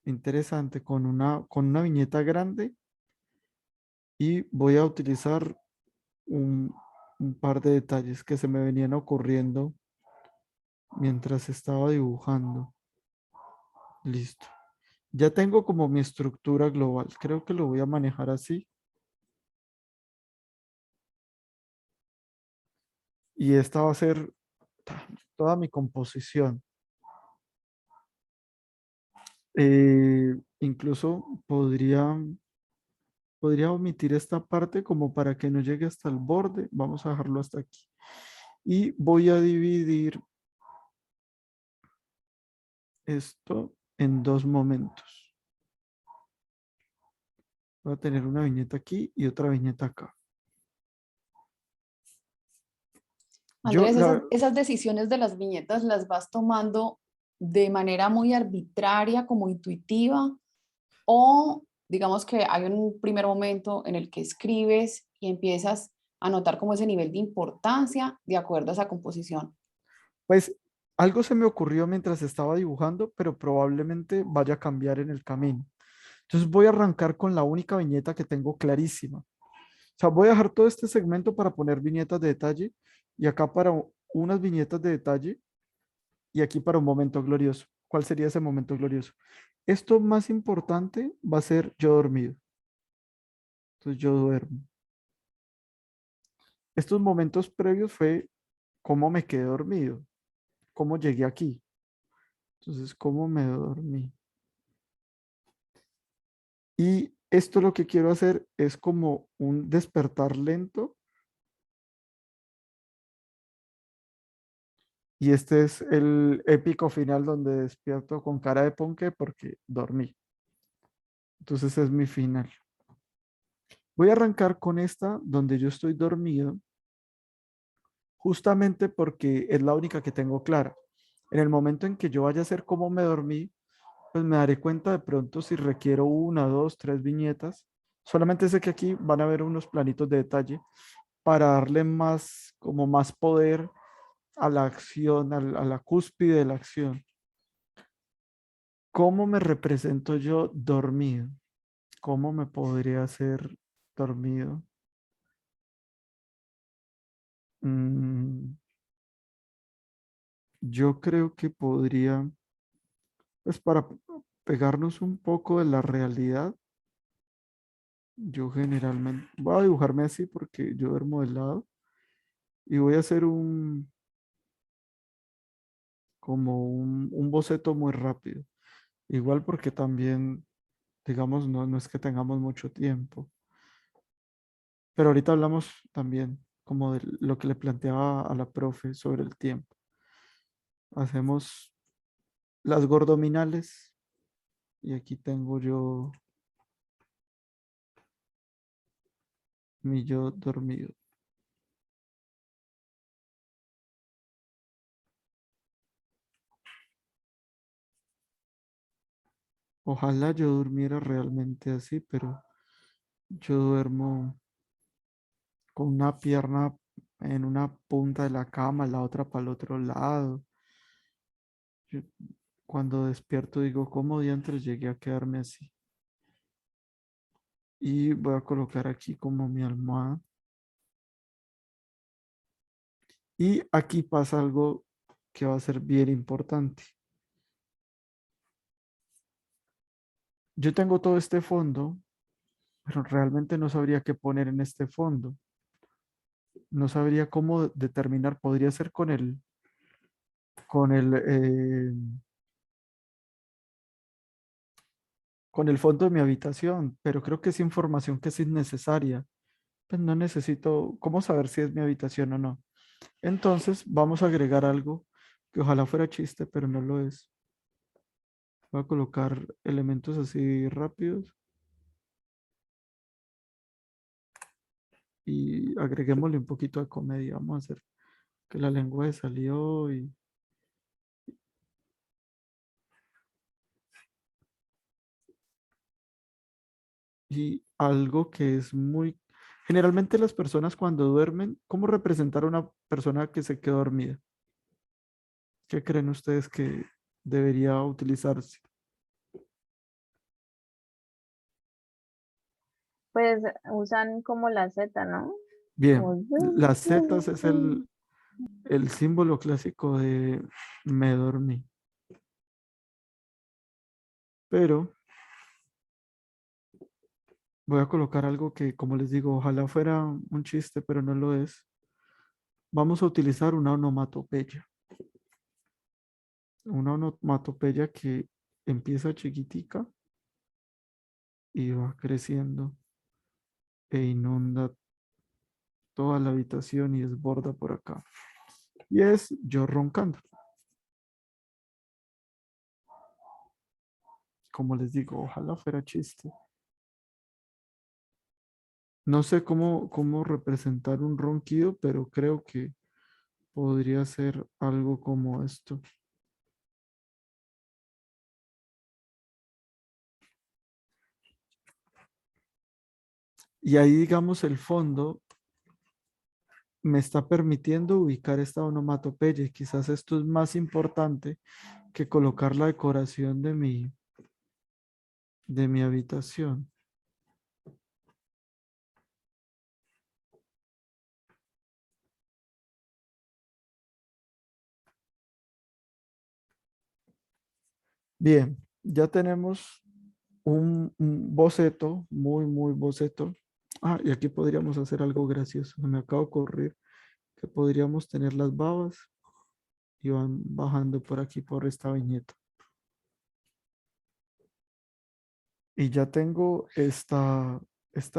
interesante, con una viñeta grande, y voy a utilizar un, un par de detalles que se me venían ocurriendo mientras estaba dibujando. Listo. Ya tengo como mi estructura global. Creo que lo voy a manejar así. Y esta va a ser toda mi composición. Incluso podría omitir esta parte como para que no llegue hasta el borde. Vamos a dejarlo hasta aquí. Y voy a dividir esto en dos momentos. Voy a tener una viñeta aquí y otra viñeta acá. Yo, Andrés, esas decisiones de las viñetas las vas tomando de manera muy arbitraria, como intuitiva, o digamos que hay un primer momento en el que escribes y empiezas a notar como ese nivel de importancia de acuerdo a esa composición. pues Algo se me ocurrió mientras estaba dibujando, pero probablemente vaya a cambiar en el camino. Entonces voy a arrancar con la única viñeta que tengo clarísima. O sea, voy a dejar todo este segmento para poner viñetas de detalle y acá para unas viñetas de detalle y aquí para un momento glorioso. ¿Cuál sería ese momento glorioso? Esto más importante va a ser yo dormido. Entonces yo duermo. Estos momentos previos fue cómo me quedé dormido, cómo llegué aquí. Entonces, cómo me dormí. Y esto lo que quiero hacer es como un despertar lento. Y este es el épico final donde despierto con cara de ponqué porque dormí. Entonces es mi final. Voy a arrancar con esta donde yo estoy dormido, justamente porque es la única que tengo clara. En el momento en que yo vaya a hacer cómo me dormí, pues me daré cuenta de pronto si requiero una, dos, tres viñetas. Solamente sé que aquí van a haber unos planitos de detalle para darle más, como más poder a la acción, a la cúspide de la acción. ¿Cómo me represento yo dormido? ¿Cómo me podría hacer dormido? Mm, yo creo que podría, pues para pegarnos un poco de la realidad, yo generalmente voy a dibujarme así porque yo duermo de lado y voy a hacer como un boceto muy rápido. Igual porque también, digamos, no es que tengamos mucho tiempo. Pero ahorita hablamos también como de lo que le planteaba a la profe sobre el tiempo. Hacemos las gordominales y aquí tengo yo mi yo dormido. Ojalá yo durmiera realmente así, pero yo duermo con una pierna en una punta de la cama, la otra para el otro lado. Yo cuando despierto digo, ¿cómo diantres llegué a quedarme así? Y voy a colocar aquí como mi almohada. Y aquí pasa algo que va a ser bien importante. Yo tengo todo este fondo, pero realmente no sabría qué poner en este fondo. No sabría cómo determinar, podría ser con el fondo de mi habitación, pero creo que es información que es innecesaria. Pues no necesito, ¿cómo saber si es mi habitación o no? Entonces vamos a agregar algo que ojalá fuera chiste, pero no lo es. Voy a colocar elementos así rápidos y agreguémosle un poquito de comedia. Vamos a hacer que la lengua salió y algo que es muy... Generalmente las personas cuando duermen, ¿cómo representar a una persona que se quedó dormida? ¿Qué creen ustedes que debería utilizarse? Pues usan como la Z, ¿no? Bien, Como las zetas es el símbolo clásico de me dormí. Pero voy a colocar algo que, como les digo, ojalá fuera un chiste, pero no lo es. Vamos a utilizar una onomatopeya. Una onomatopeya que empieza chiquitica y va creciendo e inunda toda la habitación y desborda por acá. Y es yo roncando. Como les digo, ojalá fuera chiste. No sé cómo representar un ronquido, pero creo que podría ser algo como esto. Y ahí, digamos, el fondo me está permitiendo ubicar esta onomatopeya y quizás esto es más importante que colocar la decoración de mi habitación. Bien, ya tenemos un boceto, muy boceto. Ah, y aquí podríamos hacer algo gracioso. Me acaba de ocurrir que podríamos tener las babas y van bajando por aquí por esta viñeta. Y ya tengo esta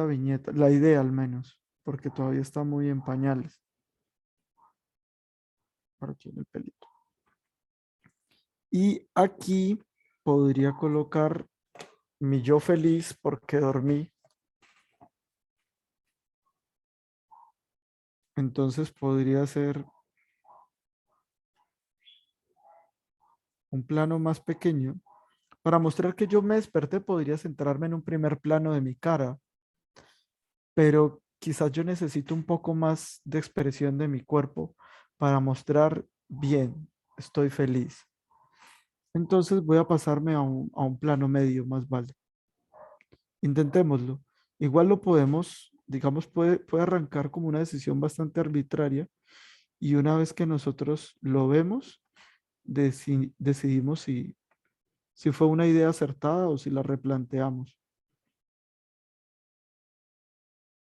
viñeta, la idea al menos, porque todavía está muy en pañales. Por aquí en el pelito. Y aquí podría colocar mi yo feliz porque dormí. Entonces podría ser un plano más pequeño. Para mostrar que yo me desperté, podría centrarme en un primer plano de mi cara, pero quizás yo necesito un poco más de expresión de mi cuerpo para mostrar bien, estoy feliz. Entonces voy a pasarme a un plano medio, más vale. Intentémoslo. Igual lo podemos, digamos, puede arrancar como una decisión bastante arbitraria y una vez que nosotros lo vemos, decidimos si fue una idea acertada o si la replanteamos.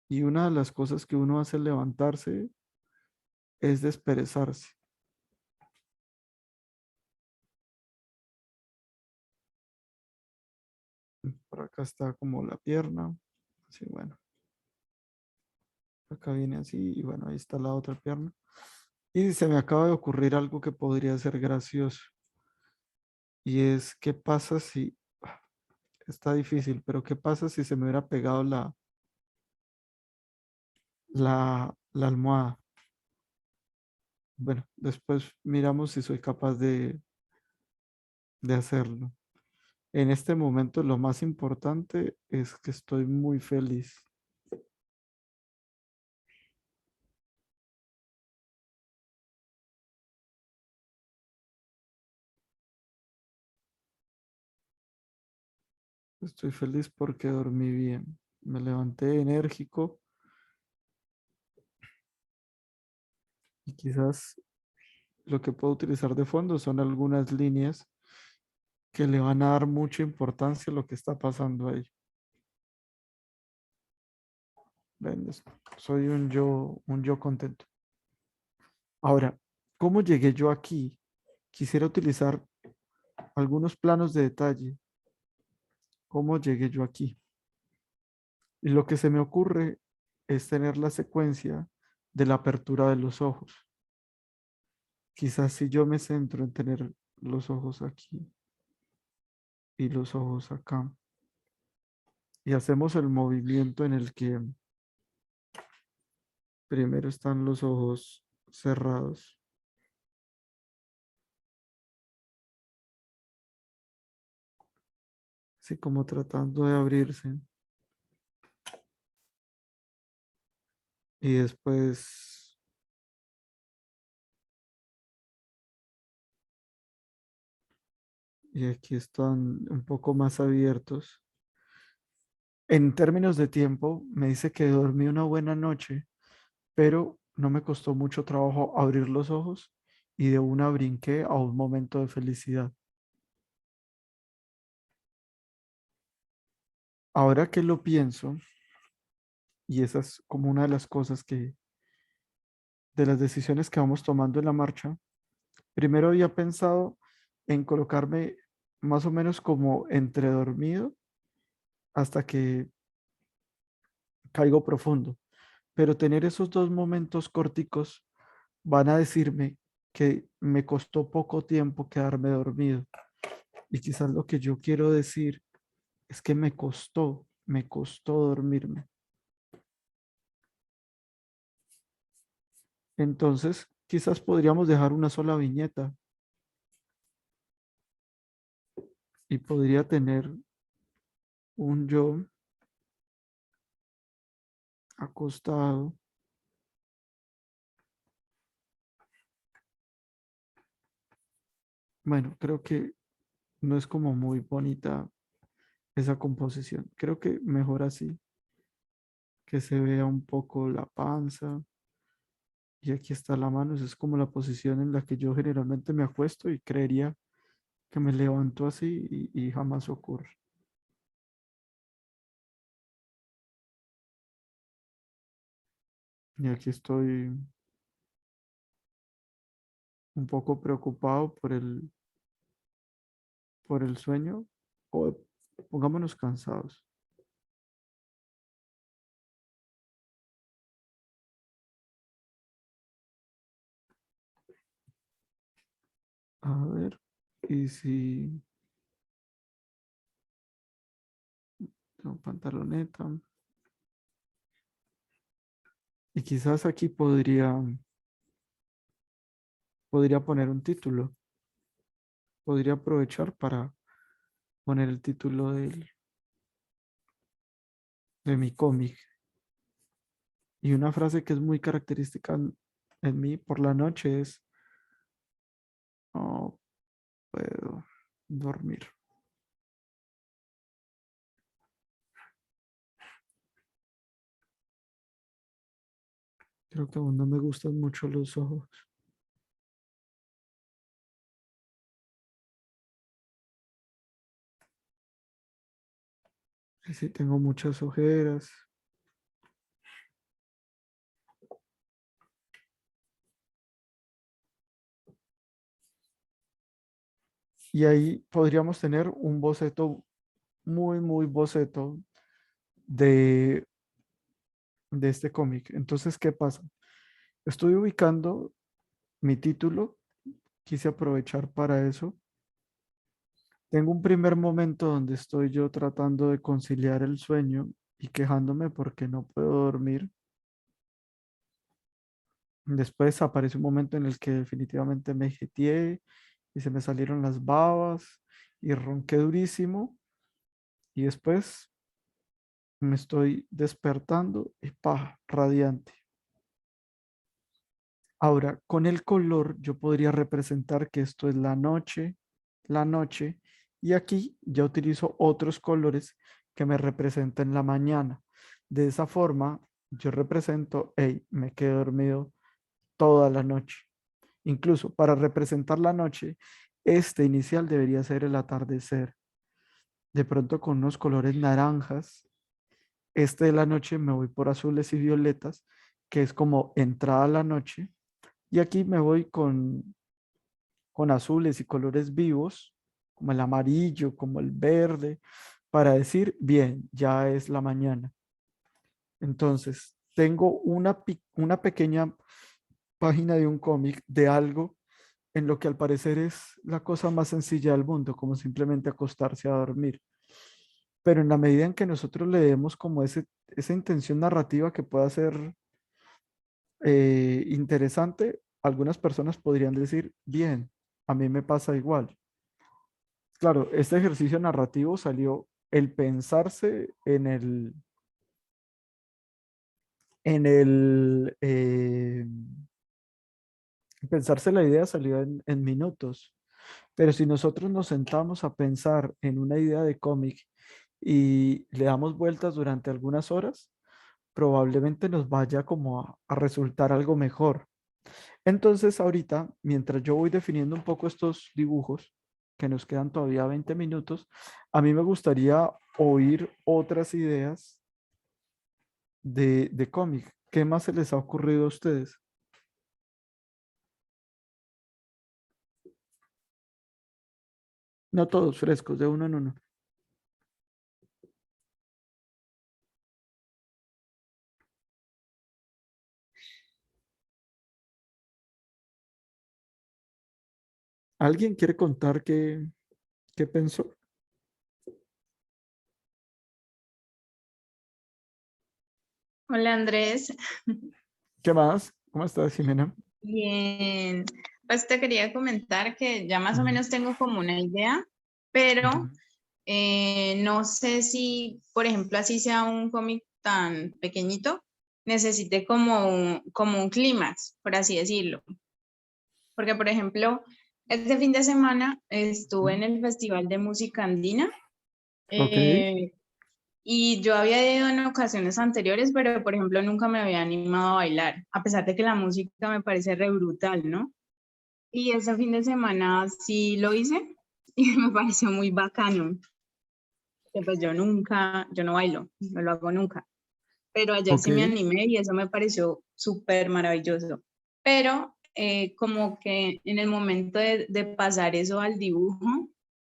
Y una de las cosas que uno hace al levantarse es desperezarse. Por acá está como la pierna. Así, bueno. Acá viene así y bueno, ahí está la otra pierna. Y se me acaba de ocurrir algo que podría ser gracioso. Y es, ¿qué pasa si... Está difícil, pero ¿qué pasa si se me hubiera pegado la almohada? Bueno, después miramos si soy capaz de hacerlo. En este momento lo más importante es que estoy muy feliz. Estoy feliz porque dormí bien. Me levanté enérgico y quizás lo que puedo utilizar de fondo son algunas líneas que le van a dar mucha importancia a lo que está pasando ahí. Ven, soy un yo contento. Ahora, ¿cómo llegué yo aquí? Quisiera utilizar algunos planos de detalle. ¿Cómo llegué yo aquí? Y lo que se me ocurre es tener la secuencia de la apertura de los ojos. Quizás si yo me centro en tener los ojos aquí y los ojos acá, y hacemos el movimiento en el que primero están los ojos cerrados. Así como tratando de abrirse. Y después y aquí están un poco más abiertos. En términos de tiempo, me dice que dormí una buena noche, pero no me costó mucho trabajo abrir los ojos y de una brinqué a un momento de felicidad. Ahora que lo pienso, y esa es como una de las cosas de las decisiones que vamos tomando en la marcha, primero había pensado en colocarme más o menos como entre dormido hasta que caigo profundo. Pero tener esos dos momentos corticos van a decirme que me costó poco tiempo quedarme dormido. Y quizás lo que yo quiero decir es que me costó dormirme. Entonces, quizás podríamos dejar una sola viñeta y podría tener un yo acostado Bueno, creo que no es como muy bonita esa composición. Creo que mejor así, que se vea un poco la panza. Y aquí está la mano. Esa es como la posición en la que yo generalmente me acuesto y creería que me levanto así y jamás ocurre. Y aquí estoy un poco preocupado por el sueño. O pongámonos cansados. A ver, y si tengo pantaloneta. Y quizás aquí podría poner un título. Podría aprovechar para poner el título de mi cómic. Y una frase que es muy característica en mí por la noche es: no puedo dormir. Creo que aún no me gustan mucho los ojos. Y sí, tengo muchas ojeras. Y ahí podríamos tener un boceto, muy boceto de este cómic. Entonces, ¿qué pasa? Estoy ubicando mi título. Quise aprovechar para eso. Tengo un primer momento donde estoy yo tratando de conciliar el sueño y quejándome porque no puedo dormir. Después aparece un momento en el que definitivamente me jeteé y se me salieron las babas y ronqué durísimo. Y después me estoy despertando y ¡pah! Radiante. Ahora, con el color yo podría representar que esto es la noche, y aquí ya utilizo otros colores que me representen la mañana. De esa forma, yo represento, hey, me quedé dormido toda la noche. Incluso para representar la noche, este inicial debería ser el atardecer. De pronto con unos colores naranjas. Este de la noche me voy por azules y violetas, que es como entrada a la noche. Y aquí me voy con azules y colores vivos, como el amarillo, como el verde, para decir, bien, ya es la mañana. Entonces, tengo una pequeña página de un cómic de algo en lo que al parecer es la cosa más sencilla del mundo, como simplemente acostarse a dormir. Pero en la medida en que nosotros le demos como esa intención narrativa que pueda ser interesante, algunas personas podrían decir, bien, a mí me pasa igual. Claro, este ejercicio narrativo salió el pensarse pensarse la idea salió en minutos. Pero si nosotros nos sentamos a pensar en una idea de cómic y le damos vueltas durante algunas horas, probablemente nos vaya como a resultar algo mejor. Entonces, ahorita, mientras yo voy definiendo un poco estos dibujos, que nos quedan todavía 20 minutos, a mí me gustaría oír otras ideas de cómic. ¿Qué más se les ha ocurrido a ustedes? No todos frescos, de uno en uno. ¿Alguien quiere contar qué pensó? Hola Andrés, ¿Qué más? ¿Cómo estás, Jimena? bien. Pues te quería comentar que ya más o Ujú, menos tengo como una idea, pero ujú. no sé si, por ejemplo, así sea un cómic tan pequeñito, necesite como un clímax, por así decirlo. Porque, por ejemplo, Este fin de semana estuve en el Festival de Música Andina. Ok. Y yo había ido en ocasiones anteriores, pero por ejemplo nunca me había animado a bailar, a pesar de que la música me parece re brutal, ¿no? Y ese fin de semana sí lo hice y me pareció muy bacano. Que pues yo no bailo, no lo hago nunca. Pero ayer Ok. sí me animé y eso me pareció súper maravilloso. Pero como que en el momento de pasar eso al dibujo,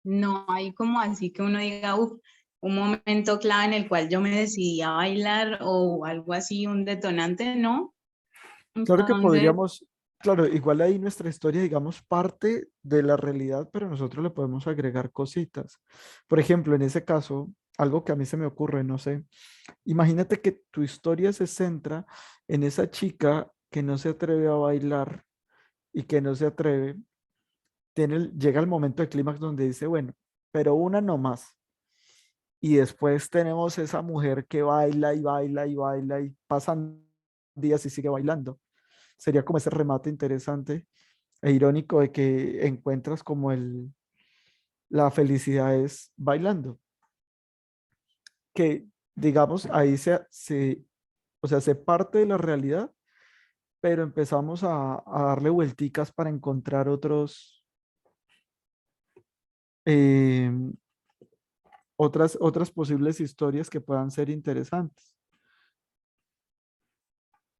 no hay como así que uno diga, uff, un momento clave en el cual yo me decidí a bailar o algo así, un detonante, ¿no? Claro que Entonces, podríamos, claro, igual ahí nuestra historia, digamos, parte de la realidad, pero nosotros le podemos agregar cositas. Por ejemplo, en ese caso, algo que a mí se me ocurre, no sé, imagínate que tu historia se centra en esa chica que no se atreve a bailar y que no se atreve, llega el momento de clímax donde dice, bueno, pero una no más. Y después tenemos esa mujer que baila y baila y baila y pasan días y sigue bailando. Sería como ese remate interesante e irónico de que encuentras como la felicidad es bailando. Que digamos ahí o sea, se parte de la realidad, pero empezamos a darle vuelticas para encontrar eh, otras posibles historias que puedan ser interesantes.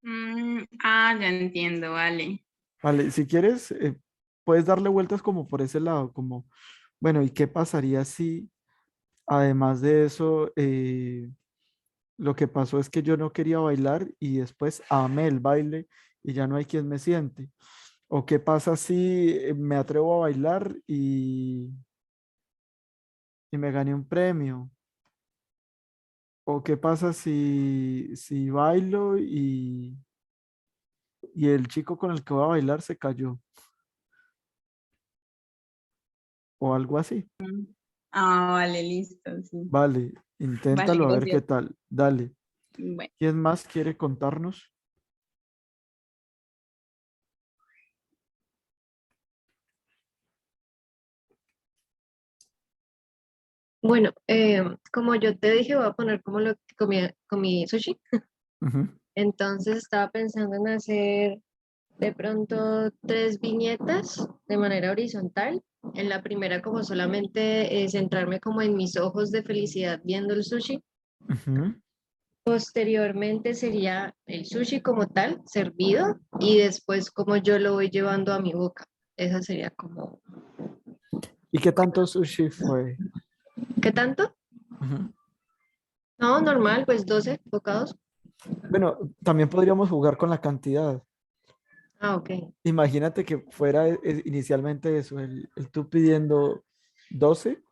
ya entiendo, vale. Vale, si quieres, puedes darle vueltas como por ese lado, como, bueno, ¿y qué pasaría si además de eso, lo que pasó es que yo no quería bailar y después amé el baile y ya no hay quien me siente? ¿O qué pasa si me atrevo a bailar y me gané un premio? ¿O qué pasa si bailo y el chico con el que voy a bailar se cayó? O algo así. Vale, listo, sí. Vale, Vale, inténtalo a ver qué gracias. tal. Dale. Bueno. ¿Quién más quiere contarnos? Bueno, como yo te dije, voy a poner como lo que comí sushi. Ujú. Entonces estaba pensando en hacer de pronto 3 viñetas de manera horizontal. En la primera como solamente centrarme como en mis ojos de felicidad viendo el sushi. Ujú. Posteriormente sería el sushi como tal, servido, y después como yo lo voy llevando a mi boca. Esa sería como... ¿Y qué tanto sushi fue? ¿Qué tanto? Ujú. No, normal, pues 12 bocados. Bueno, también podríamos jugar con la cantidad. Ah, ok. Imagínate que fuera inicialmente eso, el tú pidiendo 12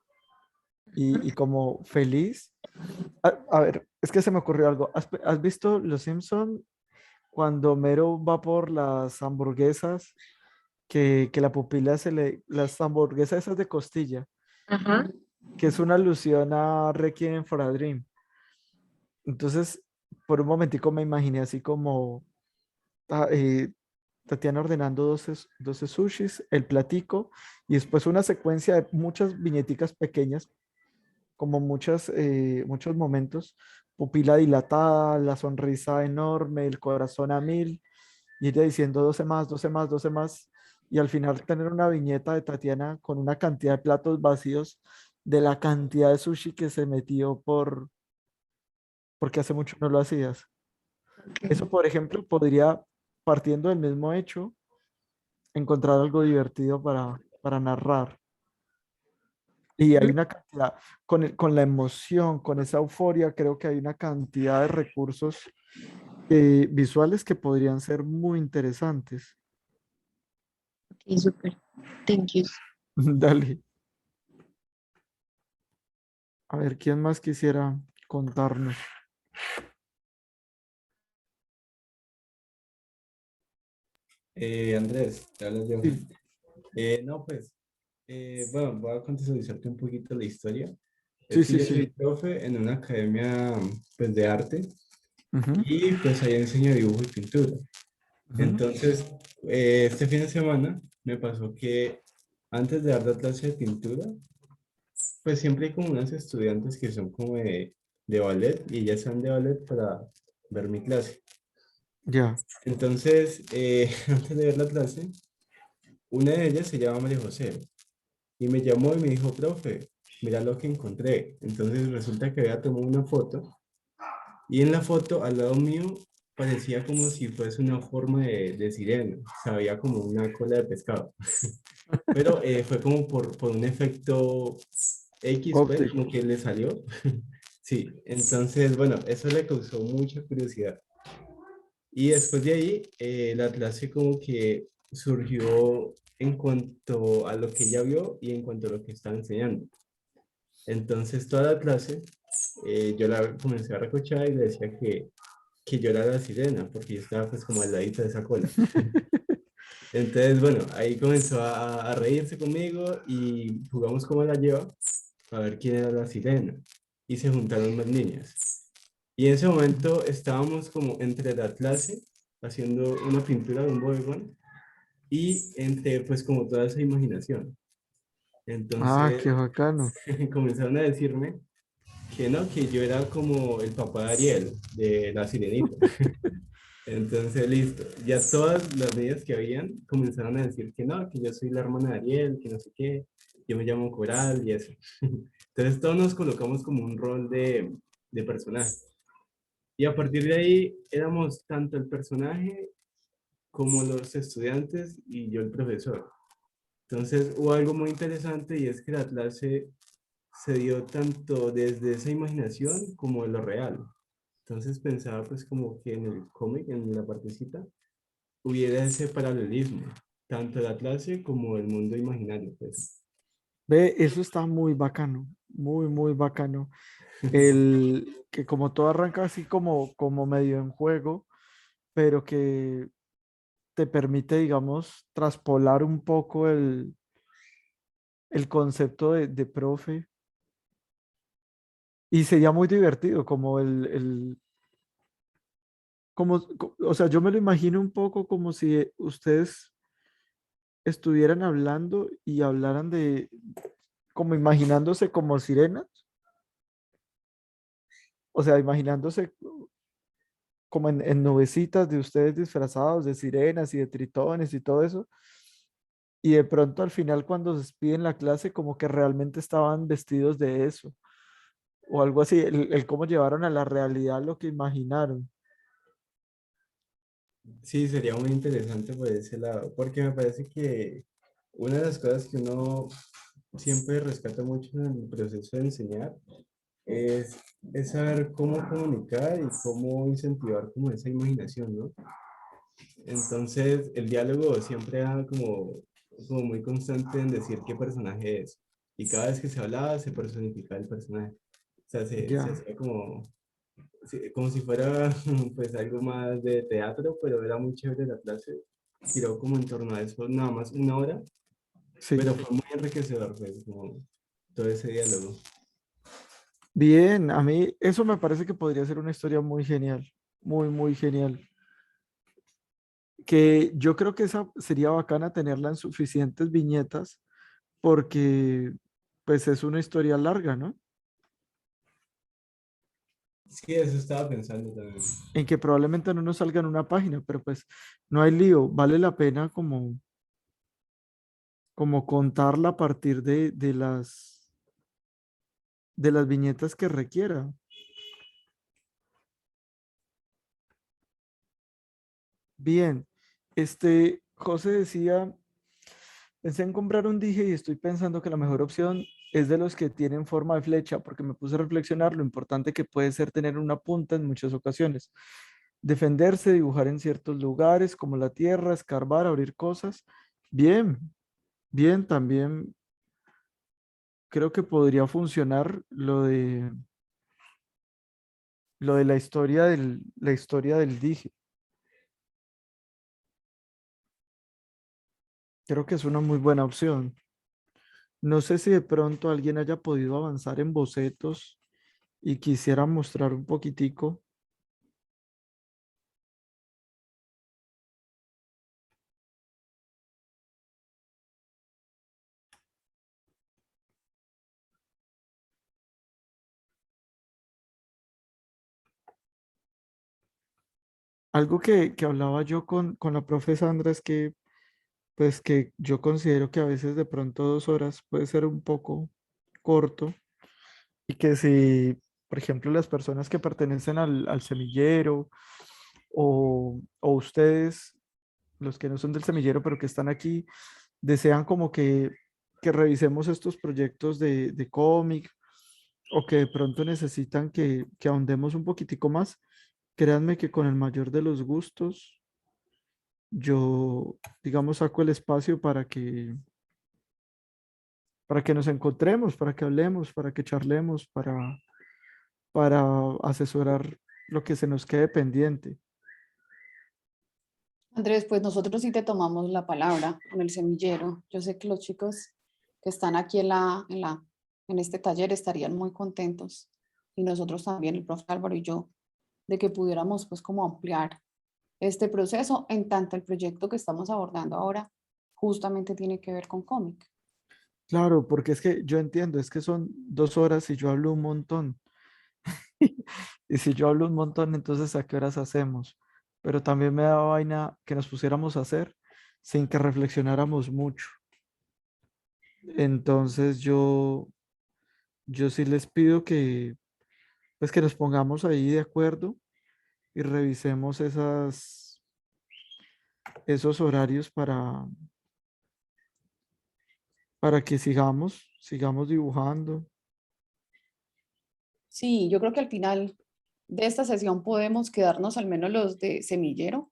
y como feliz. A ver, es que se me ocurrió algo. ¿Has visto Los Simpson cuando Mero va por las hamburguesas que la pupila las hamburguesas esas de costilla, Ajá. que es una alusión a Requiem for a Dream? Entonces, por un momentico me imaginé así como ah, Tatiana ordenando 12 sushis, el platico, y después una secuencia de muchas viñeticas pequeñas, como muchos momentos, pupila dilatada, la sonrisa enorme, el corazón a mil, y ella diciendo 12 más, 12 más, 12 más, y al final tener una viñeta de Tatiana con una cantidad de platos vacíos de la cantidad de sushi que se metió porque hace mucho no lo hacías. Eso, por ejemplo, podría, partiendo del mismo hecho, encontrar algo divertido para narrar. Y hay una cantidad, con la emoción, con esa euforia, creo que hay una cantidad de recursos visuales que podrían ser muy interesantes. Ok, súper. Thank you. Dale. A ver, ¿quién más quisiera contarnos? Andrés, te hablas Sí, Johan. No, pues, bueno, voy a contextualizarte un poquito la historia. sí, Es que sí, yo soy sí. profe en una academia, pues, de arte Ujú, y pues ahí enseño dibujo y pintura. ujú, Entonces, este fin de semana me pasó que antes de dar la clase de pintura, pues siempre hay como unas estudiantes que son como de ballet y ellas están de ballet para ver mi clase. Ya. Entonces, antes de ver la clase, una de ellas se llama María José y me llamó y me dijo, profe, mira lo que encontré. Entonces resulta que había tomado una foto y en la foto al lado mío parecía como si fuese una forma de sirena, o sea, había como una cola de pescado. Pero fue como por un efecto X, pues, Óptico. como que le salió. Sí, entonces, bueno, eso le causó mucha curiosidad. Y después de ahí, la clase como que surgió en cuanto a lo que ella vio y en cuanto a lo que estaba enseñando. Entonces, toda la clase, yo la comencé a recochar y le decía que yo era la sirena, porque yo estaba pues como al ladito de esa cola. Entonces, bueno, ahí comenzó a reírse conmigo y jugamos como la lleva a ver quién era la sirena. Y se juntaron más niñas. Y en ese momento estábamos como entre la clase haciendo una pintura de un bodegón y entre pues como toda esa imaginación. Ah, Entonces qué bacano. comenzaron a decirme que no, que yo era como el papá de Ariel, de la sirenita. Entonces, listo. Ya todas las niñas que habían comenzaron a decir que no, que yo soy la hermana de Ariel, que no sé qué, yo me llamo Coral y eso. Entonces todos nos colocamos como un rol de personaje. Y a partir de ahí éramos tanto el personaje como los estudiantes y yo el profesor. Entonces hubo algo muy interesante y es que la clase se dio tanto desde esa imaginación como de lo real. Entonces pensaba pues como que en el cómic, en la partecita, hubiera ese paralelismo, tanto la clase como el mundo imaginario, pues. Ve, eso está muy bacano, muy, muy bacano. El que como todo arranca así como medio en juego, pero que te permite, digamos, traspolar un poco el concepto de profe. Y sería muy divertido, como o sea, yo me lo imagino un poco como si ustedes estuvieran hablando y hablaran como imaginándose como sirenas, o sea, imaginándose como en nubecitas de ustedes disfrazados de sirenas y de tritones y todo eso, y de pronto al final cuando se despiden la clase como que realmente estaban vestidos de eso, o algo así, el cómo llevaron a la realidad lo que imaginaron. Sí, sería muy interesante por ese lado, porque me parece que una de las cosas que uno siempre rescata mucho en el proceso de enseñar es, es saber cómo comunicar y cómo incentivar como esa imaginación, ¿no? Entonces, el diálogo siempre era como muy constante en decir qué personaje es. Y cada vez que se hablaba, se personificaba el personaje. O sea, se Ya. hacía como, sí, como si fuera pues algo más de teatro, pero era muy chévere la clase. Giró como en torno a eso, nada más una hora, Sí. pero fue muy enriquecedor, pues, como todo ese diálogo. Bien, a mí eso me parece que podría ser una historia muy genial, muy, muy genial. Que yo creo que esa sería bacana tenerla en suficientes viñetas porque pues es una historia larga, ¿no? Sí, eso estaba pensando también. En que probablemente no nos salga en una página, pero pues no hay lío, vale la pena como contarla a partir de las viñetas que requiera. Bien, José decía, pensé en comprar un dije y estoy pensando que la mejor opción es de los que tienen forma de flecha, porque me puse a reflexionar lo importante que puede ser tener una punta en muchas ocasiones. Defenderse, dibujar en ciertos lugares como la tierra, escarbar, abrir cosas. Bien, bien, también creo que podría funcionar lo de la historia del dije. Creo que es una muy buena opción. No sé si de pronto alguien haya podido avanzar en bocetos y quisiera mostrar un poquitico. Algo que hablaba yo con la profe Sandra es que, pues que yo considero que a veces de pronto 2 horas puede ser un poco corto y que si, por ejemplo, las personas que pertenecen al semillero o ustedes, los que no son del semillero, pero que están aquí, desean como que revisemos estos proyectos de cómic o que de pronto necesitan que ahondemos un poquitico más, créanme que con el mayor de los gustos, yo, digamos, saco el espacio para que nos encontremos, para que hablemos, para que charlemos, para asesorar lo que se nos quede pendiente. Andrés, pues nosotros sí te tomamos la palabra con el semillero. Yo sé que los chicos que están aquí en este taller estarían muy contentos y nosotros también, el profe Álvaro y yo, de que pudiéramos pues como ampliar este proceso en tanto el proyecto que estamos abordando ahora justamente tiene que ver con cómic. Claro, porque es que yo entiendo, es que son 2 horas y yo hablo un montón. Y si yo hablo un montón, entonces ¿a qué horas hacemos? Pero también me da vaina que nos pusiéramos a hacer sin que reflexionáramos mucho. Entonces yo sí les pido que, pues que nos pongamos ahí de acuerdo y revisemos esos horarios para que sigamos dibujando. Sí, yo creo que al final de esta sesión podemos quedarnos al menos los de semillero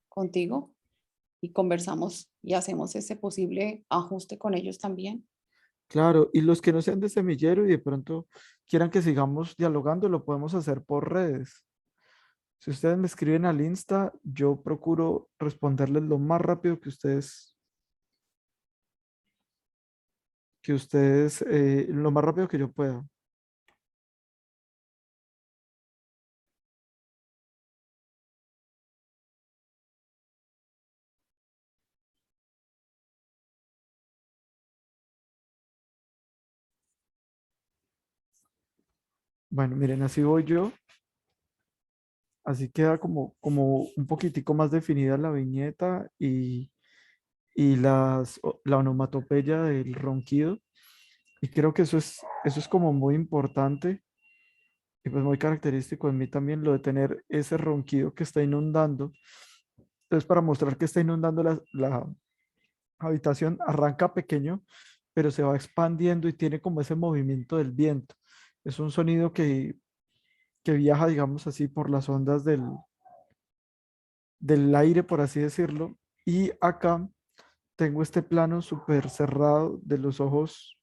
contigo y conversamos y hacemos ese posible ajuste con ellos también. Claro, y los que no sean de semillero y de pronto quieran que sigamos dialogando, lo podemos hacer por redes. Si ustedes me escriben al Insta, yo procuro responderles lo más rápido lo más rápido que yo pueda. Bueno, miren, así voy yo. Así queda como un poquitico más definida la viñeta y la onomatopeya del ronquido. Y creo que eso es como muy importante y pues muy característico en mí también lo de tener ese ronquido que está inundando. Entonces, para mostrar que está inundando la habitación, arranca pequeño, pero se va expandiendo y tiene como ese movimiento del viento. Es un sonido que viaja, digamos así, por las ondas del aire, por así decirlo. Y acá tengo este plano súper cerrado de los ojos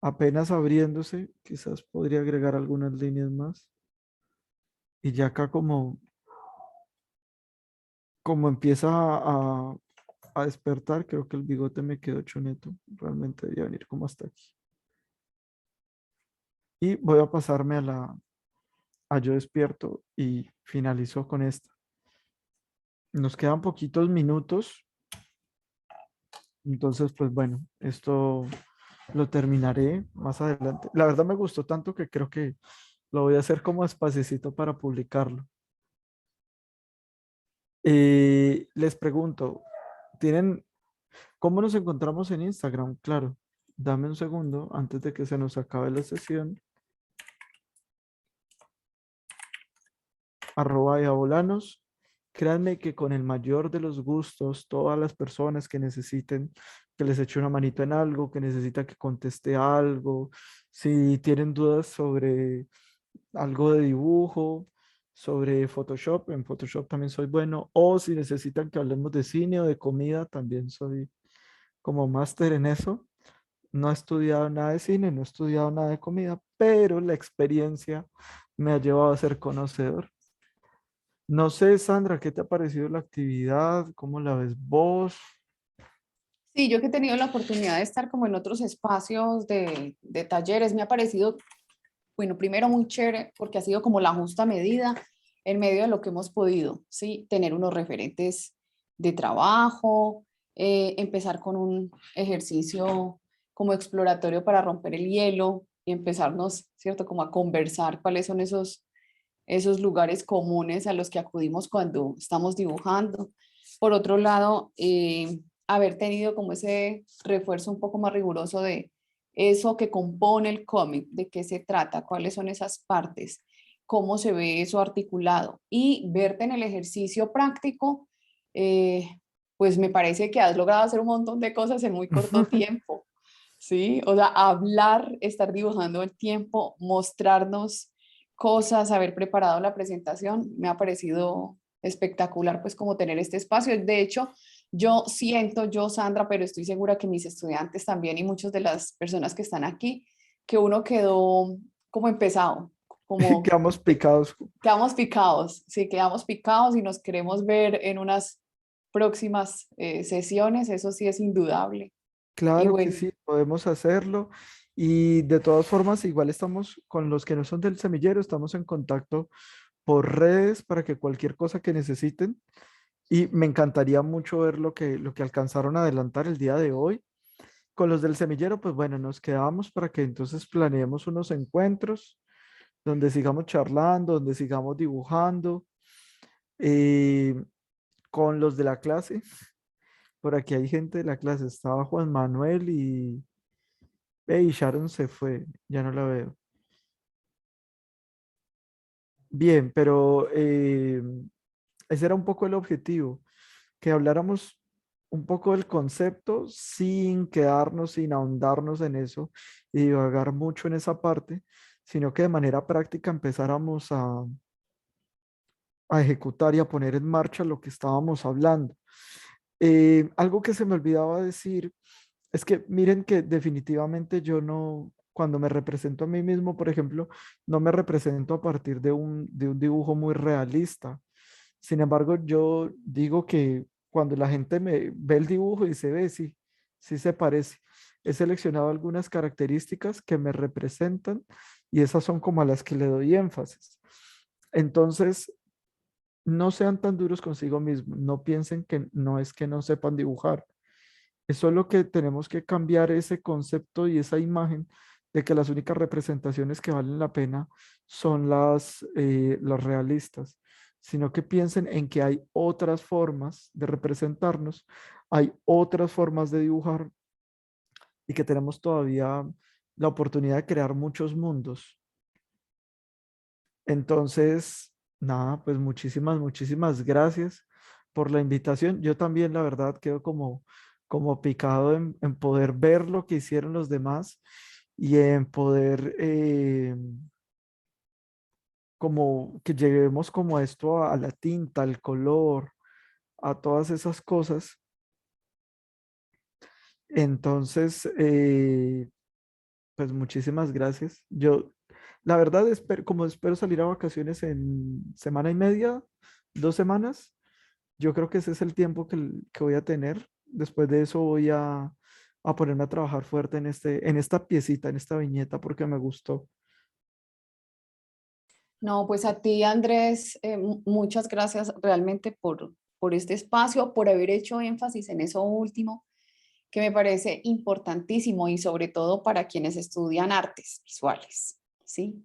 apenas abriéndose. Quizás podría agregar algunas líneas más. Y ya acá como empieza a despertar, creo que el bigote me quedó choneto. Realmente debería venir como hasta aquí. Y voy a pasarme a yo despierto y finalizo con esta. Nos quedan poquitos minutos. Entonces, pues bueno, esto lo terminaré más adelante. La verdad me gustó tanto que creo que lo voy a hacer como espacecito para publicarlo. Les pregunto, ¿cómo nos encontramos en Instagram? Claro, dame un segundo antes de que se nos acabe la sesión. @diabolanos. Créanme que con el mayor de los gustos, todas las personas que necesiten que les eche una manito en algo, que necesita que conteste algo, si tienen dudas sobre algo de dibujo, sobre Photoshop, en Photoshop también soy bueno, o si necesitan que hablemos de cine o de comida, también soy como máster en eso. No he estudiado nada de cine, no he estudiado nada de comida, pero la experiencia me ha llevado a ser conocedor. No sé, Sandra, ¿qué te ha parecido la actividad? ¿Cómo la ves vos? Sí, yo que he tenido la oportunidad de estar como en otros espacios de talleres, me ha parecido, bueno, primero muy chévere porque ha sido como la justa medida en medio de lo que hemos podido, ¿sí? Tener unos referentes de trabajo, empezar con un ejercicio como exploratorio para romper el hielo y empezarnos, ¿cierto? Como a conversar cuáles son esos lugares comunes a los que acudimos cuando estamos dibujando. Por otro lado, haber tenido como ese refuerzo un poco más riguroso de eso que compone el cómic, de qué se trata, cuáles son esas partes, cómo se ve eso articulado y verte en el ejercicio práctico, pues me parece que has logrado hacer un montón de cosas en muy corto tiempo, ¿sí? O sea, hablar, estar dibujando el tiempo, mostrarnos cosas, haber preparado la presentación, me ha parecido espectacular, pues como tener este espacio. De hecho, yo siento, yo Sandra, pero estoy segura que mis estudiantes también y muchas de las personas que están aquí, que uno quedó como empezado, como Quedamos picados. quedamos picados, sí, quedamos picados y nos queremos ver en unas próximas sesiones, eso sí es indudable. Y Claro que bueno, sí, podemos hacerlo. Y de todas formas, igual estamos con los que no son del semillero, estamos en contacto por redes para que cualquier cosa que necesiten. Y me encantaría mucho ver lo que alcanzaron a adelantar el día de hoy. Con los del semillero, pues bueno, nos quedamos para que entonces planeemos unos encuentros donde sigamos charlando, donde sigamos dibujando. Eh, con los de la clase, por aquí hay gente de la clase, estaba Juan Manuel y Sharon se fue, ya no la veo. Bien, pero ese era un poco el objetivo, que habláramos un poco del concepto sin quedarnos, sin ahondarnos en eso y divagar mucho en esa parte, sino que de manera práctica empezáramos a ejecutar y a poner en marcha lo que estábamos hablando. Algo que se me olvidaba decir es que miren que definitivamente yo no, cuando me represento a mí mismo, por ejemplo, no me represento a partir de un dibujo muy realista. Sin embargo, yo digo que cuando la gente me ve el dibujo y se ve, sí, sí se parece. He seleccionado algunas características que me representan y esas son como a las que le doy énfasis. Entonces, no sean tan duros consigo mismos, no piensen que no es que no sepan dibujar. Es solo que tenemos que cambiar ese concepto y esa imagen de que las únicas representaciones que valen la pena son las realistas, sino que piensen en que hay otras formas de representarnos, hay otras formas de dibujar y que tenemos todavía la oportunidad de crear muchos mundos. Entonces, nada, pues muchísimas gracias por la invitación. Yo también, la verdad, quedo como picado en poder ver lo que hicieron los demás y en poder como que lleguemos como a esto, a la tinta, al color, a todas esas cosas. Entonces, pues muchísimas gracias. Yo, la verdad, como espero salir a vacaciones en semana y media, 2 semanas, yo creo que ese es el tiempo que voy a tener. Después de eso voy a ponerme a trabajar fuerte en esta piecita, en esta viñeta, porque me gustó. no, pues a ti, Andrés, muchas gracias realmente por este espacio, por haber hecho énfasis en eso último, que me parece importantísimo y sobre todo para quienes estudian artes visuales, ¿sí?